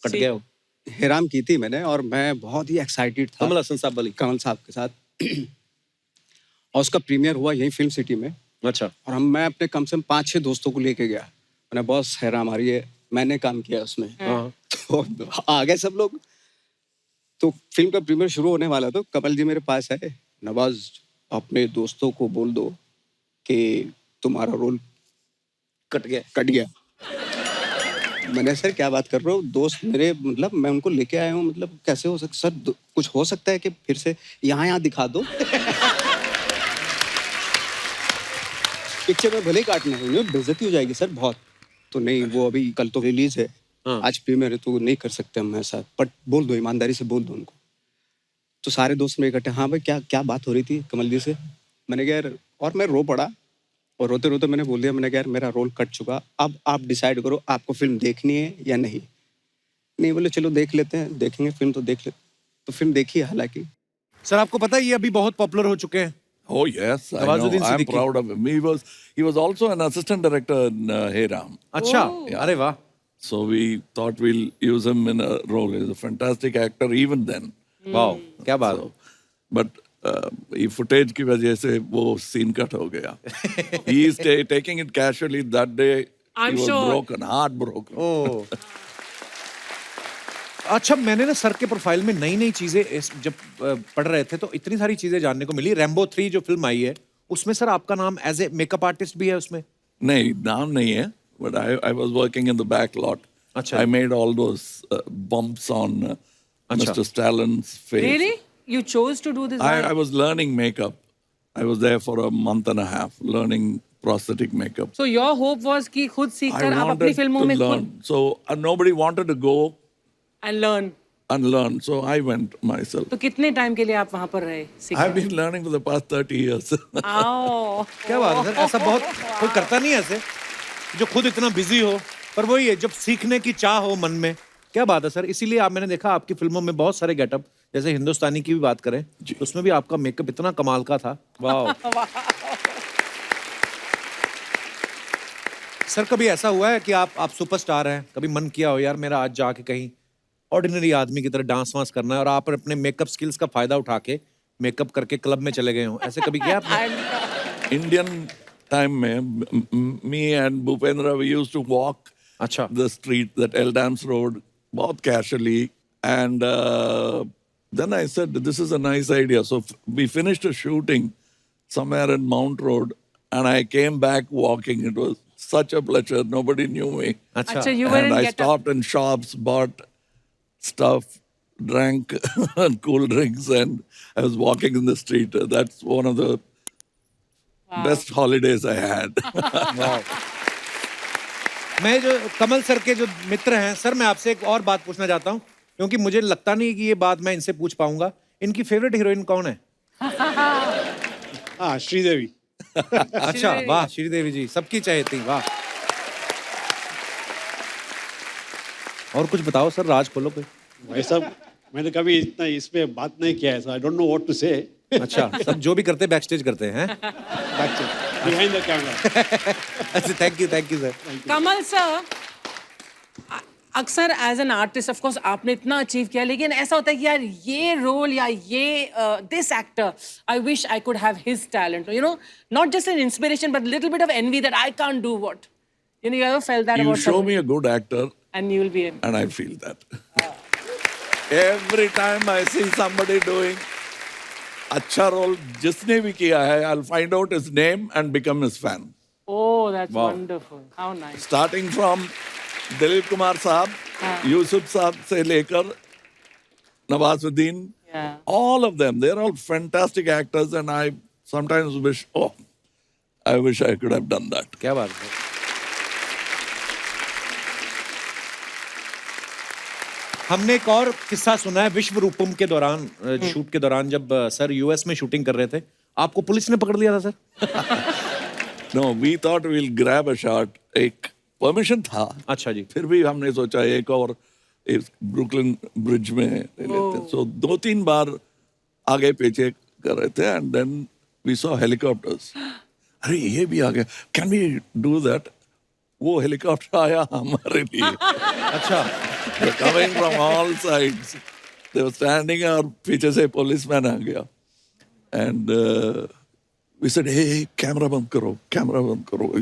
कट गया हो? हेराम की थी मैंने और मैं बहुत ही एक्साइटेड था कमल हसन साहब वाली? कमल साहब के साथ। और उसका प्रीमियर हुआ यहीं फिल्म सिटी में। अच्छा। और मैं अपने कम से कम 5-6 दोस्तों को लेके गया। मैंने बॉस हेराम आ रही है, मैंने काम किया उसमें। तो आ गए सब लोग। तो फिल्म का प्रीमियर शुरू होने वाला तो कमल जी मेरे पास आए, नवाज अपने दोस्तों को बोल दो कि तुम्हारा रोल कट गया। मैंने सर क्या बात कर रहे हो, दोस्त मेरे, मतलब मैं उनको लेके आया हूँ, मतलब कैसे हो सकता सर, कुछ हो सकता है कि फिर से यहाँ दिखा दो। पिक्चर में भले ही काटना है, बेइज्जती हो जाएगी सर बहुत। तो नहीं, वो अभी कल तो रिलीज है, आज प्रीमियर है, तो नहीं कर सकते हम ऐसा, बट बोल दो, ईमानदारी से बोल दो उनको। तो सारे दोस्त मेरे इकट्ठे, हाँ भाई क्या बात हो रही थी कमल जी से? मैंने कहा यार, और मैं रो पड़ा और रोते रोते मैंने बोल दिया, मैंने कहा यार मेरा रोल कट चुका, अब आप डिसाइड करो आपको फिल्म देखनी है या नहीं। नहीं बोले चलो देख लेते हैं, देखेंगे फिल्म तो देख लेते। तो फिल्म देखी है हालांकि। सर आपको पता है ये अभी बहुत पॉपुलर हो चुके हैं? Oh yes, I know. Nawazuddin I'm Siddiqui. proud of him. He was also an assistant director in Hey Ram. अच्छा, अरे वाह। So we thought we'll use him in a role. He's a fantastic actor even then. वाह, क्या बात है। But ये footage की वजह से वो scene cut हो गया. He is taking it casually that day. I'm he was sure. broken, heartbroken. ओह। अच्छा, मैंने ना सर के प्रोफाइल में नई नई चीजें जब पढ़ रहे थे तो इतनी सारी चीजें जानने को मिली। रैम्बो 3 जो फिल्म आई है उसमें सर आपका नाम एज ए मेकअप आर्टिस्ट भी है उसमें? नहीं, नाम नहीं है, but I was working in the back lot. अच्छा। I made all those bumps on Mr. Stallin's face. Really? You chose to do this? I was learning makeup. I was there for a month and a half learning prosthetic makeup. So your hope was कि खुद I सीखकर आप अपनी wanted फिल्मों to में learn. खुद So nobody wanted to go and learn. and learn. So I went myself. तो कितने टाइम के लिए आप वहाँ पर रहे? I've been learning for the past 30 years. आओ। क्या बात है सर, ऐसा बहुत कोई करता नहीं है ऐसे जो खुद इतना बिजी हो, पर वही है जब सीखने की चाह हो मन में। क्या बात है सर, इसीलिए आप, मैंने देखा आपकी फिल्मों में बहुत सारे गेटअप, जैसे हिंदुस्तानी की भी बात करें तो उसमें भी आपका मेकअप इतना कमाल का था। वाह। सर कभी ऐसा हुआ है कि आप सुपरस्टार हैं, कभी मन किया हो यार मेरा आज जाके कहीं ऑर्डिनरी आदमी की तरह डांस वांस करना है और आप अपने मेकअप स्किल्स का फायदा उठा के मेकअप करके क्लब में चले गए हो, ऐसे कभी किया आपने? Indian time में me and Bhupendra we used to walk अच्छा। the street, that Eldams Road, बहुत casually, and then I said this is a nice idea. So we finished a shooting somewhere in Mount Road, and I came back walking. It was such a pleasure. Nobody knew me. अच्छा। अच्छा, you were And in I get stopped in shops, bought stuff, drank cool drinks, and I was walking in the street. That's one of the best holidays I had. मैं जो कमल सर के जो मित्र हैं सर, मैं आपसे एक और बात पूछना चाहता हूँ क्योंकि मुझे लगता नहीं कि ये बात मैं इनसे पूछ पाऊंगा। इनकी फेवरेट हीरोइन कौन है? हाँ, श्रीदेवी। अच्छा, वाह, श्रीदेवी जी सबकी चाहती, वाह। और कुछ बताओ सर, राज खोलो कोई। भाई साहब, मैंने कभी इतना इसमें बात नहीं किया है, I don't know what to say. अच्छा, सब जो भी करते बैक स्टेज करते हैं? Behind the camera. अच्छा, thank you sir. Kamal sir, अक्सर as an artist of course आपने इतना अचीव किया, लेकिन ऐसा होता है कि यार ये रोल या ये this actor, I wish I could have his talent, you know, not just an inspiration but little bit of envy that I can't do what, you know, you ever felt that You about show me a good actor, and you will be in. and I feel that. Every time I see somebody doing अच्छा रोल जिसने भी किया है, I'll find out his name and become his fan. Oh, that's wonderful. How nice. Starting from Dilip Kumar साहब, यूसुफ साहब से लेकर Nawazuddin, Yeah. all of them, they're all fantastic actors, and I sometimes wish, I wish I could have done that. क्या बात है। हमने एक और किस्सा सुना है विश्व रूपम के दौरान, शूट के दौरान जब सर यूएस में शूटिंग कर रहे थे, आपको पुलिस ने पकड़ लिया था sir? No, we thought we'll grab a shot. एक परमिशन था, अच्छा जी। फिर भी हमने सोचा एक और ब्रुकलिन ब्रिज में ले लेते हैं। So 2-3 बार आगे पीछे कर रहे थे and then we saw helicopters. अरे ये भी आ गया, कैन वी डू दैट? वो हेलीकॉप्टर आया हमारे लिए. अच्छा. They're coming from all sides. They were standing और पीछे से पुलिसमैन आ गया. And we said, hey, camera बंद करो,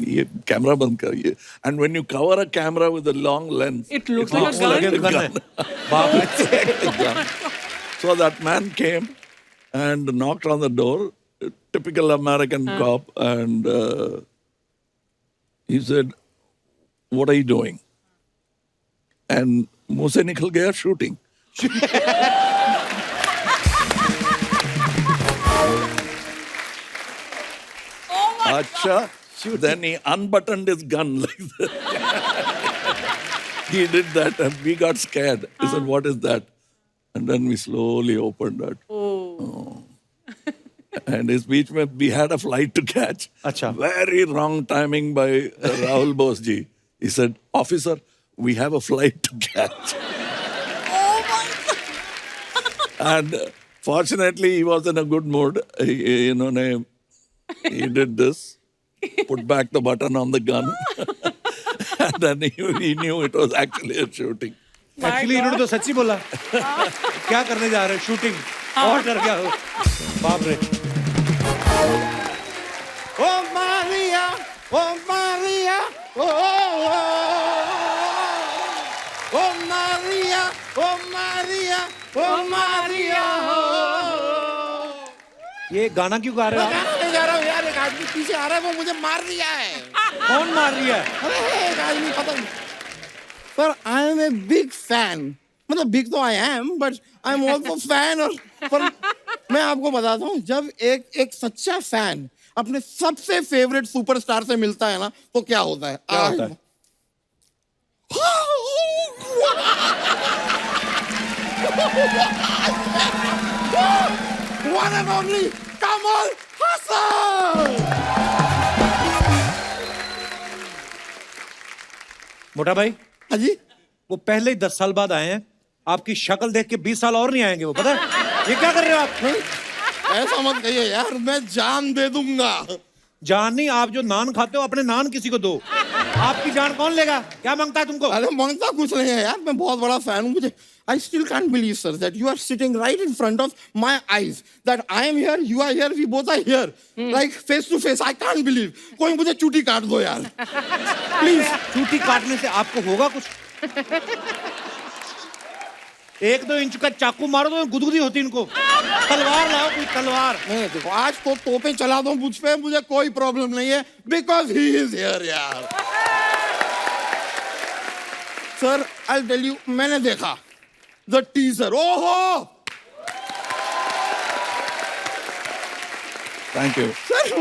ये कैमरा बंद करिए. And when you cover a camera with a long lens, It looks like a वो लगे gun. gun है. बाप रे. gun. So that man came and knocked on the door, typical American cop, and he said, what are you doing? And मुंह से निकल गया shooting. Acha, then he unbuttoned his gun like that. He did that and we got scared. He said, what is that? And then we slowly opened that. Oh. And his speech mein, we had a flight to catch. Acha. Very wrong timing by Rahul Bose ji. He said, officer, we have a flight to catch. And fortunately, he was in a good mood. He did this, put back the button on the gun, and then he knew it was actually a shooting. Actually इन्होंने तो सच्ची बोला. क्या करने जा रहे हैं? शूटिंग. और डर गया. बाप रे. ओ मारिया, ओ मारिया, ओ मारिया, ओ मारिया, ओ मारिया. ये गाना क्यों गा रहे हो आप? गाना नहीं गा रहा हूँ यार, एक आदमी पीछे आ रहा है, वो मुझे मार रही है. कौन मार रही है? अरे एक आदमी खत्म. Sir I am a big fan. मतलब बिग तो I am, but I am also fan. और पर मैं आपको बताता हूँ, जब एक सच्चा फैन अपने सबसे फेवरेट सुपरस्टार से मिलता है ना, तो क्या होता है? क्या होता है? One and only Kamal Haasan. मोटा भाई, हाँ जी. वो पहले ही 10 साल बाद आए हैं. आपकी शक्ल देख के 20 साल और नहीं आएंगे वो, पता है? ये क्या कर रहे हो आप? ऐसा मत कहिए यार, मैं जान दे दूंगा. जान नहीं, आप जो नान खाते हो अपने नान किसी को दो. आपकी जान कौन लेगा? क्या मांगता है तुमको? अरे मांगता कुछ नहीं है यार, मैं बहुत बड़ा फैन हूँ. मुझे I still can't believe, sir, that you are sitting right in front of my eyes. That I am here, you are here, we both are here, like face to face. I can't believe. कोई मुझे चूटी काट दो यार, please. चूटी काटने से आपको होगा कुछ? 1-2 इंच का चाकू मारो तो गुदगुदी होती इनको. तलवार लाओ, कोई तलवार. नहीं देखो, आज तो तोपे चला दो मुझ पे, मुझे कोई प्रॉब्लम नहीं है, because he is here यार. Sir, I'll tell you, मैंने देखा the teaser. ओहो Thank you. सर,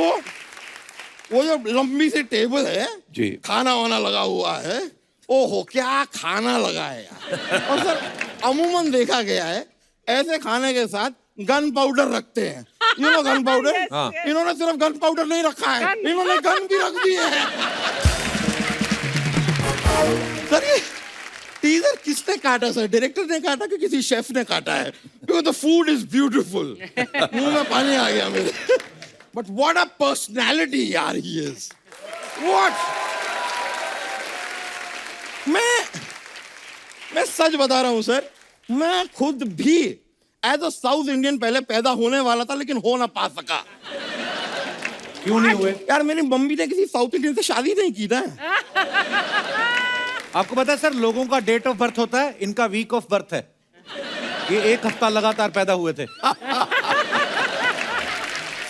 वो जो लंबी सी टेबल है जी. खाना वाना लगा हुआ है, ओहो क्या खाना लगा है यार. और सर अमूमन देखा गया है ऐसे खाने के साथ गन पाउडर रखते हैं. You know gun powder. इन्होंने सिर्फ गन पाउडर नहीं रखा है, इन्होंने गन भी रख दी है. सर ये टीजर किसने काटा? सर डायरेक्टर ने काटा कि किसी शेफ ने काटा है? Because the food is beautiful. मुंह में पानी आ गया मेरे. बट व्हाट अ पर्सनालिटी यार ही इज. व्हाट. मैं सच बता रहा हूं सर, मैं खुद भी एज अ साउथ इंडियन पहले पैदा होने वाला था, लेकिन हो ना पा सका. क्यों नहीं हुए? यार मेरी मम्मी ने किसी साउथ इंडियन से शादी नहीं की ना. आपको पता है सर, लोगों का डेट ऑफ बर्थ होता है, इनका वीक ऑफ बर्थ है. ये 1 हफ्ता लगातार पैदा हुए थे.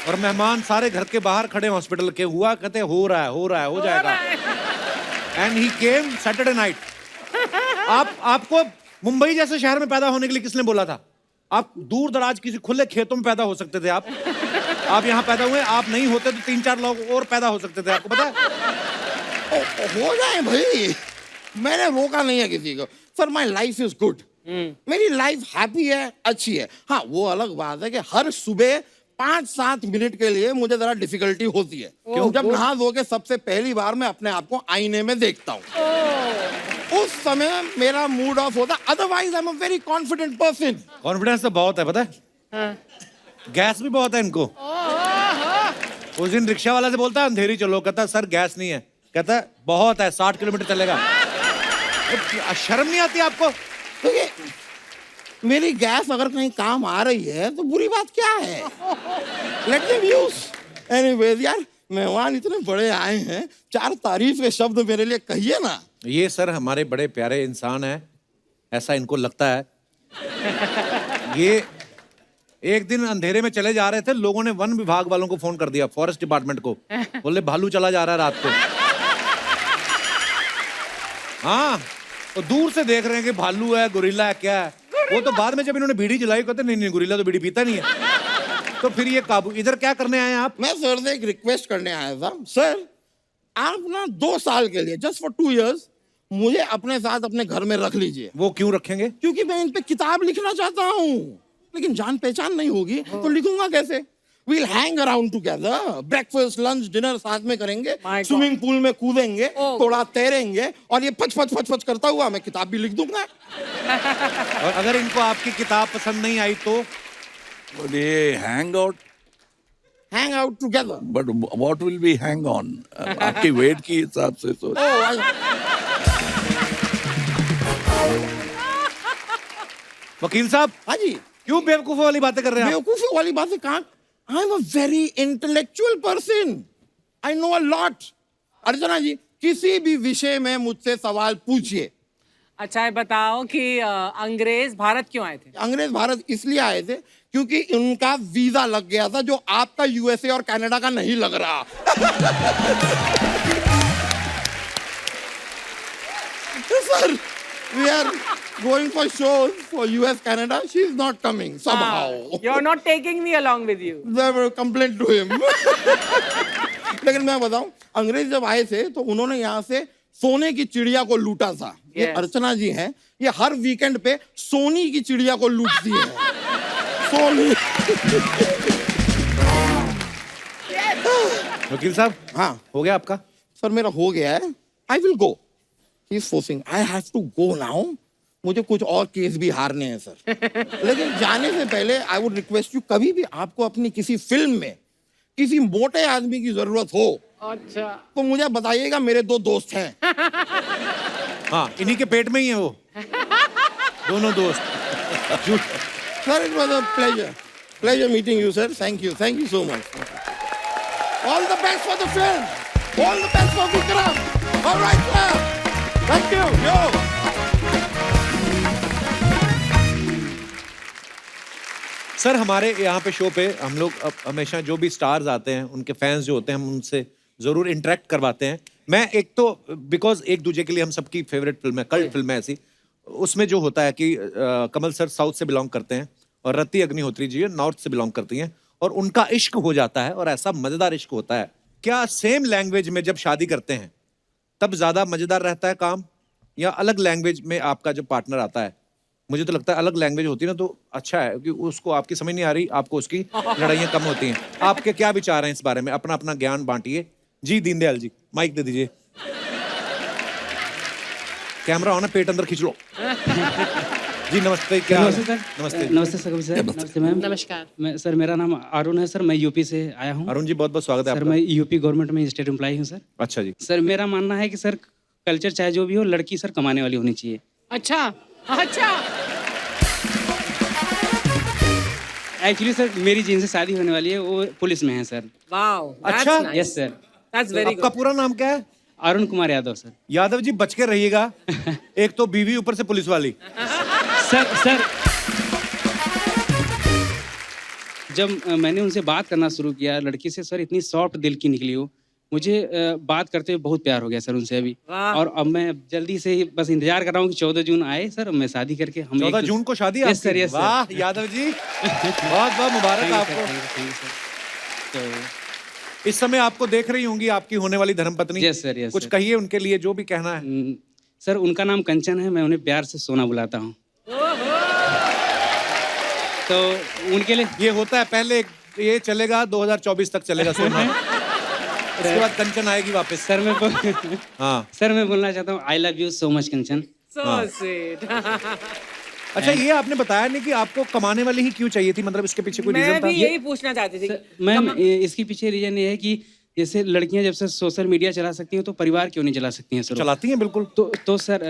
और मेहमान सारे घर के बाहर खड़े हॉस्पिटल के. हुआ कहते हो रहा है, हो जाएगा. And he came Saturday night. आपको मुंबई जैसे शहर में पैदा होने के लिए किसने बोला था? आप दूर दराज किसी खुले खेतों में पैदा हो सकते थे. आप यहाँ पैदा हुए. आप नहीं होते तो 3-4 लोग और पैदा हो सकते थे. आपको पता है? हो जाए भाई, मैंने रोका नहीं है किसी को. Sir my life is good. मेरी लाइफ हैप्पी है, अच्छी है. हाँ वो अलग बात है कि हर सुबह 5-7 मिनट के लिए मुझे जरा डिफिकल्टी होती है. क्यों? जब नहा धो के सबसे पहली बार मैं अपने आप को आईने में देखता हूँ, उस समय मेरा मूड ऑफ होता. Otherwise I am a very confident person. Confidence तो बहुत है, पता है? गैस भी बहुत है इनको। उस दिन रिक्शा वाला से बोलता है अंधेरी चलो, कहता सर गैस नहीं है, कहता है बहुत है 60 किलोमीटर चलेगा। शर्म नहीं आती आपको? देखिए, मेरी गैस अगर कहीं काम आ रही है तो बुरी बात क्या है? Let them use. एनीवेज यार, मेहमान इतने बड़े आए हैं, 4 तारीफ के शब्द मेरे लिए कहिए ना। ये सर हमारे बड़े प्यारे इंसान है, ऐसा इनको लगता है। ये एक दिन अंधेरे में चले जा रहे थे, लोगों ने वन विभाग वालों को फोन कर दिया, फॉरेस्ट डिपार्टमेंट को, बोले भालू चला जा रहा है रात को। हाँ, तो दूर से देख रहे हैं कि भालू है, गोरिल्ला है, क्या है। वो तो बाद में जब इन्होंने बीड़ी जलाई, कहते नहीं नहीं गोरिल्ला तो बीड़ी पीता नहीं है। तो फिर ये काबू। इधर क्या करने आए हैं आप? मैं सर से एक रिक्वेस्ट करने आया था। सर, आप ना 2 साल के लिए, जस्ट फॉर 2 years, मुझे अपने साथ अपने घर में रख लीजिए। वो क्यों रखेंगे? क्योंकि मैं इन पे किताब लिखना चाहता हूँ, लेकिन जान पहचान नहीं होगी तो लिखूंगा कैसे? We'll hang around together, breakfast, lunch, dinner साथ में करेंगे, स्विमिंग पूल में कूदेंगे, थोड़ा तैरेंगे, और ये पच पच पच पच करता हुआ मैं किताब भी लिख दूंगा। और अगर इनको आपकी किताब पसंद नहीं आई तो? ये hang out, hang out together. but what will we hang on? आपकी weight के हिसाब से तो। वकील साहब। हाँ जी। क्यों बेवकूफों वाली बातें कर रहे हैं? बेवकूफी वाली बातें कहाँ? I am a very intellectual person, I know a lot. Archana ji, किसी भी विषय में मुझसे सवाल पूछिए। अच्छा ये बताओ कि अंग्रेज भारत क्यों आए थे? अंग्रेज भारत इसलिए आए थे क्योंकि उनका वीजा लग गया था, जो आपका यूएसए और कनाडा का नहीं लग रहा। Sir, we are going for shows for US, Canada. She is not coming somehow. You're not taking me along with you. They were complaint to him. लेकिन मैं बताऊं, अंग्रेज जब आए थे तो उन्होंने यहाँ से सोने की चिड़िया को लूटा था। ये अर्चना जी हैं, ये हर वीकेंड पे सोनी की चिड़िया को लूटती है। सोनी। वकील साहब। हाँ, हो गया आपका? सर मेरा हो गया है। I will go. He is forcing. I have to go now. मुझे कुछ और केस भी हारने हैं सर। लेकिन जाने से पहले आई वुड रिक्वेस्ट यू, कभी भी आपको अपनी किसी फिल्म में किसी मोटे आदमी की जरूरत हो, अच्छा, तो मुझे बताइएगा, मेरे 2 दोस्त हैं। हाँ, इन्हीं के पेट में ही है वो दोनों दोस्त। Sir, it was a pleasure meeting you sir. Thank you so much. All the best for the film, all the best for Vikram. Alright sir, thank you. Yo sir, हमारे यहाँ पे शो पे हम लोग हमेशा जो भी स्टार्स आते हैं, उनके फैंस जो होते हैं, हम उनसे जरूर इंटरेक्ट करवाते हैं। मैं एक तो बिकॉज एक दूसरे के लिए हम सबकी फेवरेट फिल्म है, कल्ट फिल्म है ऐसी, उसमें जो होता है कि कमल सर साउथ से बिलोंग करते हैं और रति अग्निहोत्री जी नॉर्थ से बिलोंग करती हैं, और उनका इश्क हो जाता है और ऐसा मजेदार इश्क होता है। क्या सेम लैंग्वेज में जब शादी करते हैं तब ज्यादा मजेदार रहता है काम, या अलग लैंग्वेज में आपका जब पार्टनर आता है? मुझे तो लगता है अलग लैंग्वेज होती है ना तो अच्छा है, क्योंकि उसको आपकी समझ नहीं आ रही, आपको उसकी लड़ाइयाँ कम होती हैं। आपके क्या विचार हैं इस बारे में? अपना अपना ज्ञान बांटिए। जी दीनदयाल जी, माइक दे दीजिए। कैमरा हो ना, पेट अंदर खींच लो। जी नमस्ते। क्या नमस्ते सर। नमस्ते। नमस्ते सर। कभी सर। नमस्ते मैम। नमस्कार। मैं सर, मेरा नाम अरुण है सर, मैं यूपी से आया हूँ। अरुण जी, बहुत बहुत स्वागत है सर, आपका। मैं यूपी गवर्नमेंट में स्टेट एम्प्लॉय हूँ सर। अच्छा जी। सर, मेरा मानना है कि सर कल्चर चाहे जो भी हो, लड़की सर कमाने वाली होनी चाहिए। अच्छा अच्छा। एक्चुअली सर, मेरी जिनसे शादी होने वाली है वो पुलिस में है सर। वाओ, अच्छा। Yes sir. दैट्स वेरी आपका पूरा नाम क्या है? अरुण कुमार यादव सर। यादव जी, बच के रहिएगा। एक तो बीवी, ऊपर से पुलिस वाली। सर जब मैंने उनसे बात करना शुरू किया लड़की से, सर इतनी सॉफ्ट दिल की निकली हो, मुझे बात करते हुए बहुत प्यार हो गया सर उनसे अभी। और अब मैं जल्दी से ही बस इंतजार कर रहा हूँ कि 14 जून आए सर, मैं शादी करके हम 14 जून को शादी? Yes sir, yes sir. वाह यादव जी, बहुत बहुत मुबारक आपको। तो इस समय आपको देख रही होंगी आपकी होने वाली धर्मपत्नी। यस सर, यस कुछ सर। कहिए उनके लिए, जो भी कहना है। सर, उनका नाम कंचन है, मैं उन्हें प्यार से सोना बुलाता हूँ। तो उनके लिए ये होता है, पहले ये चलेगा 2024 तक चलेगा सोना। उसके बाद कंचन आएगी वापस। सर मैं हाँ सर, मैं बोलना चाहता हूँ, I love you so much Kanchan. So sweet. अच्छा, ये आपने बताया नहीं कि आपको कमाने वाली ही क्यों चाहिए थी, मतलब इसके पीछे कोई मैं रीजन था? भी यही पूछना चाहती थी। मैम इसके पीछे रीजन ये है कि जैसे लड़कियां जब से सोशल मीडिया चला सकती हैं तो परिवार क्यों नहीं चला सकती हैं सर? चलाती हैं बिल्कुल। तो सर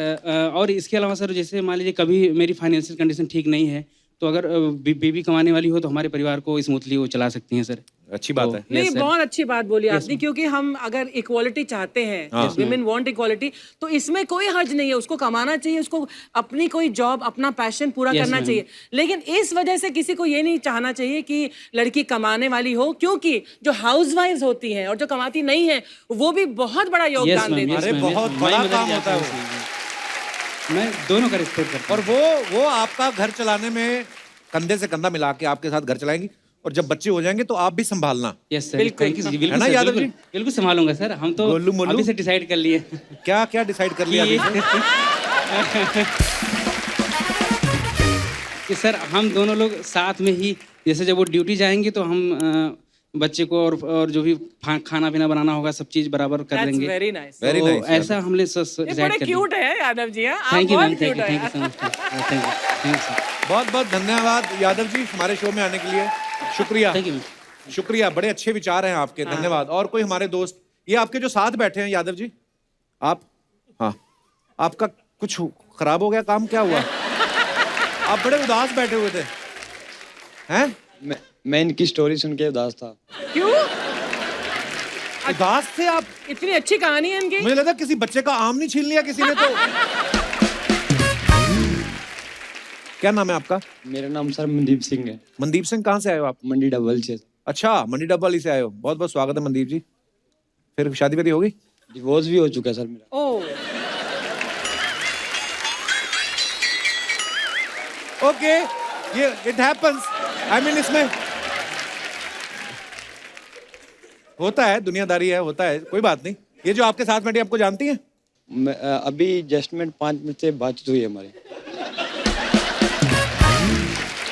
और इसके अलावा सर जैसे मान लीजिए कभी मेरी फाइनेंशियल कंडीशन ठीक नहीं है तो अगर बेबी कमाने वाली हो तो हमारे परिवार को स्मूथली वो चला सकती हैं सर। अच्छी बात है। नहीं, बहुत अच्छी बात बोली आपने, क्योंकि हम अगर इक्वालिटी चाहते हैं, विमेन वांट इक्वालिटी, तो इसमें कोई हर्ज नहीं है। उसको कमाना चाहिए, उसको अपनी कोई जॉब, अपना पैशन पूरा करना चाहिए। लेकिन इस वजह से किसी को ये नहीं चाहना चाहिए कि लड़की कमाने वाली हो, क्योंकि जो हाउसवाइफ्स होती हैं और जो कमाती नहीं है वो भी बहुत बड़ा योगदान देती है। अरे बहुत बड़ा काम होता है वो। मैं दोनों का रिस्पेक्ट करता और वो आपका घर चलाने में कंधे से कंधा मिला के आपके साथ घर चलाएंगी, और जब बच्चे हो जाएंगे तो आप भी संभालना। यस सर, थैंक यू जी, बिल्कुल है ना सर, यादव जी? बिल्कुल संभालूंगा सर। हम तो गोलू मोलू? अभी से डिसाइड कर लिए। क्या क्या डिसाइड कर लिया अभी से? कि सर हम दोनों लोग साथ में ही, जैसे जब वो ड्यूटी जाएंगे तो हम बच्चे को और जो भी खाना पीना बनाना होगा सब चीज बराबर कर लेंगे। Very nice. Very nice. ऐसा हमने डिसाइड कर बड़े क्यूट है Yadav ji. Thank you ma'am, thank you so much, thank you sir. बहुत बहुत धन्यवाद यादव जी हमारे शो में आने के लिए। शुक्रिया, थैंक यू मैम। शुक्रिया, बड़े अच्छे विचार हैं आपके, धन्यवाद। और कोई हमारे दोस्त, ये आपके जो साथ बैठे हैं यादव जी, आप, हाँ, आपका कुछ खराब हो गया काम, क्या हुआ? आप बड़े उदास बैठे हुए थे, हैं? मैं इनकी स्टोरी सुन के उदास था। क्यों उदास थे आप? इतनी अच्छी कहानी है इनकी। मुझे लगा किसी बच्चे का आम नहीं छीन लिया किसी ने तो। क्या नाम है आपका? मेरा नाम सर मनदीप सिंह है। मनदीप सिंह, कहाँ से आए हो आप? मंडी डबल से। अच्छा, मंडी डब्बल से आए हो, बहुत बहुत स्वागत है मनदीप जी। फिर शादी वादी होगी? डिवोर्स भी हो चुका है सर मेरा। ओह, ओके, ये इट हैपेंस, आई मीन इसमें होता है, दुनियादारी है, होता है, कोई बात नहीं। ये जो आपके साथ बैठी आपको जानती है? अभी जस्ट में 5 मिनट से बातचीत हुई है हमारी।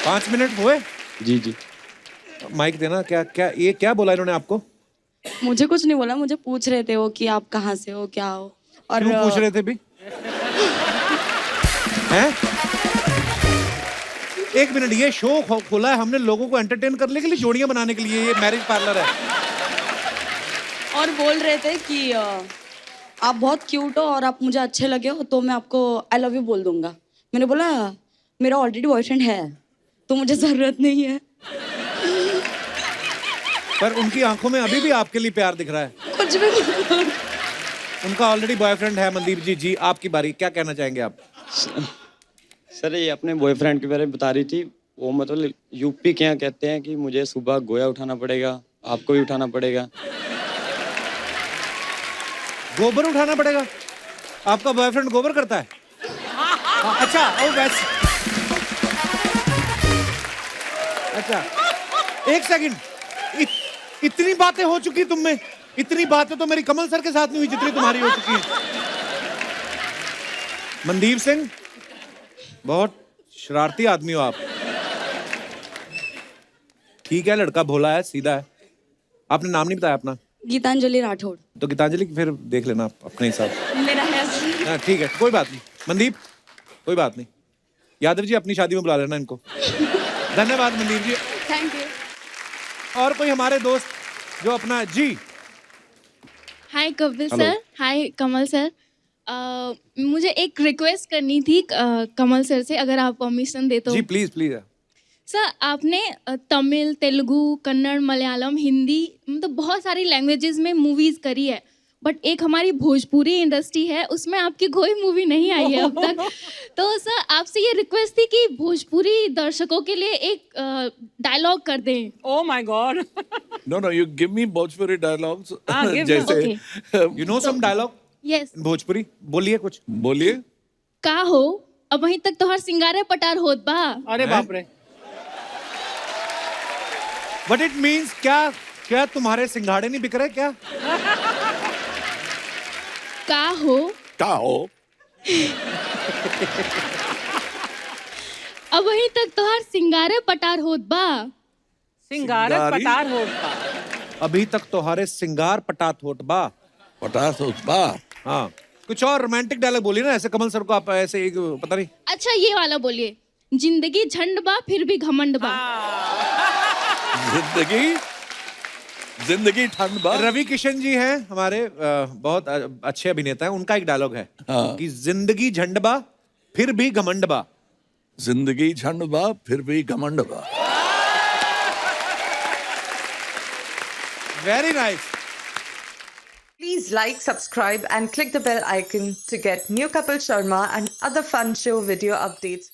5 मिनट हुए? जी जी। माइक देना। क्या क्या ये क्या बोला इन्होंने आपको? मुझे कुछ नहीं बोला, मुझे पूछ रहे थे वो कि आप कहाँ से हो, क्या हो। और क्यों पूछ रहे थे भी? हैं? एक मिनट, ये शो खोला है हमने लोगों को एंटरटेन करने के लिए, जोड़ियां बनाने के लिए, ये मैरिज पार्लर है। और बोल रहे थे कि आप बहुत क्यूट हो और आप मुझे अच्छे लगे हो तो मैं आपको आई लव यू बोल दूंगा। मैंने बोला मेरा ऑलरेडी बॉयफ्रेंड है तो मुझे जरूरत नहीं है। पर उनकी आंखों में अभी भी आपके लिए प्यार दिख रहा है। कुछ भी बोलो। उनका ऑलरेडी बॉयफ्रेंड है। मनदीप जी, जी आपकी बारी, क्या कहना चाहेंगे आप? सर ये अपने बॉयफ्रेंड के बारे में बता रही थी। वो मतलब यूपी के यहाँ कहते हैं कि मुझे सुबह गोया उठाना पड़ेगा, आपको भी उठाना पड़ेगा। गोबर उठाना पड़ेगा? आपका बॉयफ्रेंड गोबर करता है? अच्छा, ओ वैसे। अच्छा, एक सेकंड, इतनी बातें हो चुकी तुम में? इतनी बातें तो मेरी कमल सर के साथ नहीं हुई जितनी तुम्हारी हो चुकी है। मनदीप सिंह, बहुत शरारती आदमी हो आप। ठीक है, लड़का भोला है, सीधा है। आपने नाम नहीं बताया अपना? गीतांजलि राठौड़। तो गीतांजलि फिर देख लेना आप अपने हिसाब से। मेरा है। हाँ, ठीक है, कोई बात नहीं। मनदीप, कोई बात नहीं। यादव जी अपनी शादी में बुला लेना इनको। धन्यवाद मनदीप जी। Thank you. और कोई हमारे दोस्त जो अपना, जी हाय कपिल हेलो। सर, हाय कमल सर। मुझे एक रिक्वेस्ट करनी थी कमल सर से, अगर आप परमिशन दे तो। जी प्लीज प्लीज। सर आपने तमिल, तेलुगु, कन्नड़, मलयालम, हिंदी, मतलब बहुत सारी लैंग्वेजेस में मूवीज करी है, बट एक हमारी भोजपुरी इंडस्ट्री है उसमें आपकी कोई मूवी नहीं आई है अब तक। तो सर आपसे ये रिक्वेस्ट थी कि भोजपुरी दर्शकों के लिए एक डायलॉग कर दें। Oh my god. No, no, you give me Bhojpuri dialogues. give जैसे you know some dialogue yes. Bhojpuri? बोलिए कुछ। बोलिए। का हो अब वहीं तक तो हर सिंगारे पटार होत बा। अरे बाप रे। What it means? क्या तुम्हारे सिंघाड़े नहीं बिक रहे क्या? का हो Tao. अब वहीं तक तो हर सिंगारे पटार होत बा। सिंगारत सिंगारी? पटार होता। अभी तक तुम्हारे सिंगार पटात होट बा। Patas उसबा। हाँ, कुछ और रोमांटिक डायलॉग बोलिए ना, ऐसे कमल सर को आप ऐसे एक, पता नहीं। अच्छा ये वाला बोलिए, जिंदगी झंड बा फिर भी घमंड बा। जिंदगी ठंड बा। रवि किशन जी हैं हमारे बहुत अच्छे अभिनेता हैं, उनका एक डायलॉग है कि जिंदगी झंड बा फिर भी घमंड बा। जिंदगी झंड बा फिर भी घमंड बा। Very nice. Please like, subscribe and click the bell icon to get new Kapil Sharma and other fun show video updates.